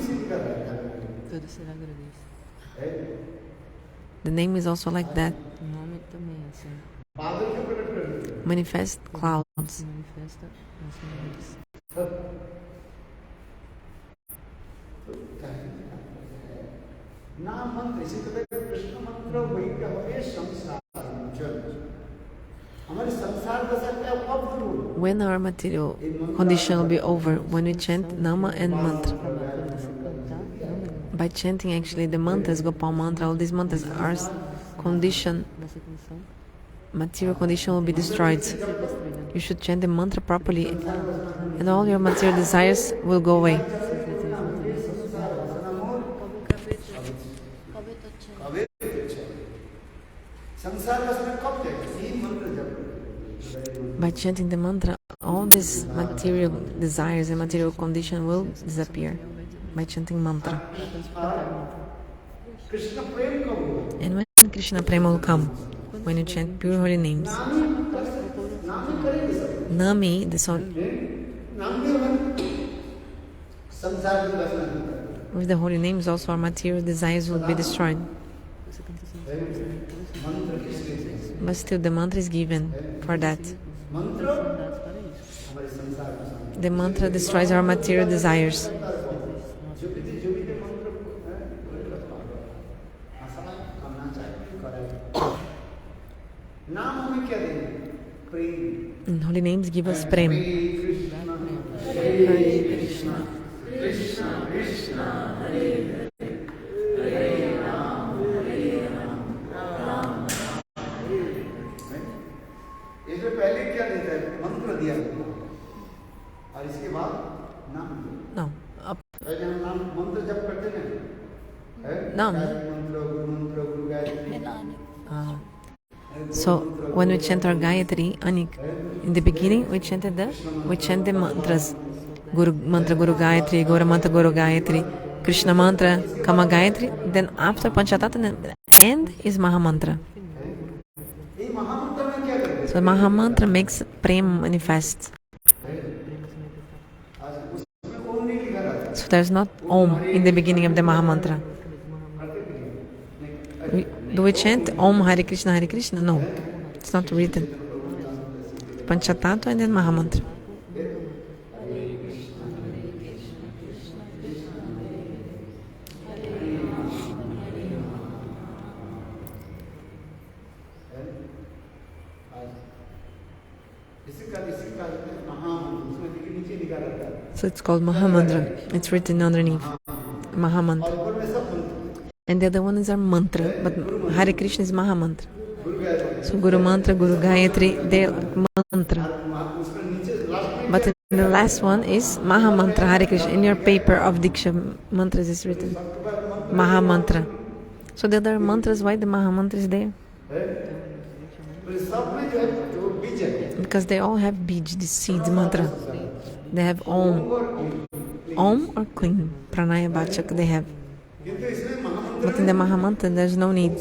The name is also like that. Manifest clouds. When our material condition will be over, when we chant Nama and Mantra. By chanting actually the mantras, Gopal mantra, all these mantras are condition, material condition will be destroyed. You should chant the mantra properly and all your material desires will go away. By chanting the mantra, all these material desires and material condition will disappear by chanting mantra. And when Krishna Prema will come, when you chant pure holy names, Nami, the soul, with the holy names also our material desires will be destroyed. But still the mantra is given for that. The mantra destroys our material desires. And holy names give us prem. Hare Krishna, Krishna Krishna, Hare Hare Ram, Ram. इसमें पहले क्या देता है? मंत्र दिया और इसके बाद नाम दिया। पहले हम नाम मंत्र जप करते हैं। नाम मंत्र गुरु Gayatri. So when we chant our Gayatri, Anik, in the beginning we chant the mantras. Guru mantra, Guru Gayatri, Gora mantra, Guru Gayatri, Krishna mantra, Kama Gayatri. Then after Panchatatra, the end is Maha mantra. So Maha mantra makes prem manifest. So there's not Om in the beginning of the Maha mantra. Do we chant Om Hare Krishna Hare Krishna? No, it's not written. Panchatattva and then Mahamantra. So it's called Mahamantra. It's written underneath. Mahamantra. And the other one is our mantra, but Hare Krishna is Mahamantra. So Guru Mantra, Guru Gayatri, they mantra. But the last one is Mahamantra, Hare Krishna. In your paper of Diksha mantras is written Mahamantra. So the other mantras, why the Mahamantra is there? Because they all have bij, the seeds mantra. They have Om. Om or clean. Pranaya Bachak they have. But in the Mahamantra there's no need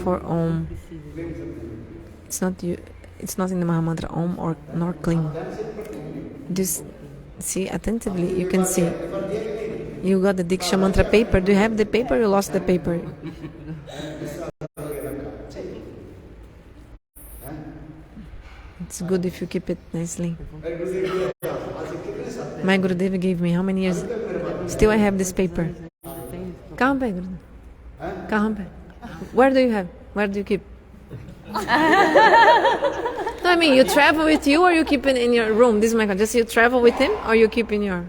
for Om. It's not in the Mahamantra Om or nor clean. Just see attentively, you can see. You got the Diksha mantra paper. Do you have the paper or you lost the paper? It's good if you keep it nicely. My Gurudev gave me how many years? Still I have this paper. Kahan pe, Gurudev? Kahan pe? Where do you have? Where do you keep? No, I mean, you travel with you or you keep it in your room? This is my question. Just you travel with him or you keep in your...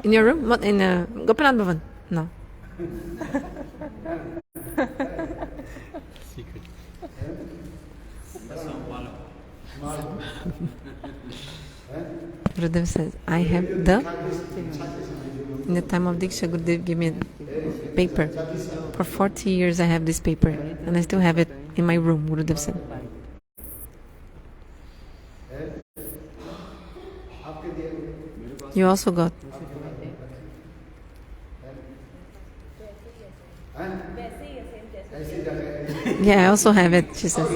In your room? What, in Gopinath Bhavan? No. Secret. Gurudev says, I have in the time of Diksha, Gurudev gave me a paper. For 40 years I have this paper and I still have it in my room, Gurudev said. You also got. Yeah, I also have it, she says.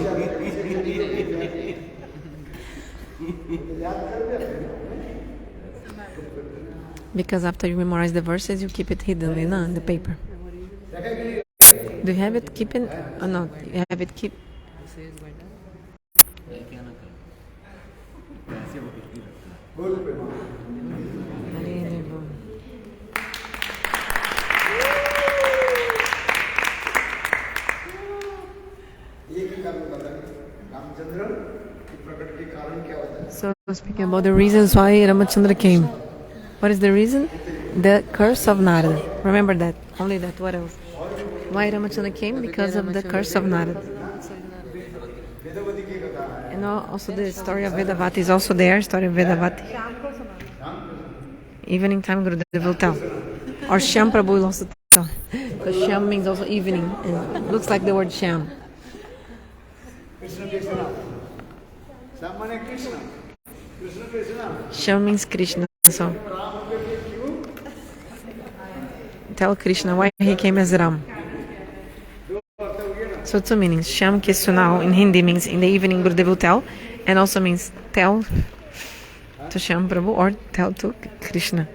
Because after you memorize the verses, you keep it hidden in the paper. Do you have it keep in? Oh no, you have it keep. So speaking about the reasons why Ramachandra came. What is the reason? The curse of Narada. Remember that. Only that. What else? Why Ramachandra came? Because of the curse of Narada. And also the story of Vedavati is also there. Story of Vedavati. Evening time Gurudev will tell. Or Shyam Prabhu will also tell. Because Shyam means also evening. And looks like the word Shyam. Shyam means Krishna. So tell Krishna why he came as Ram. So two meanings. Shyam ke sunao in Hindi means in the evening Gurudev will tell, and also means tell to Shyam Prabhu or tell to Krishna.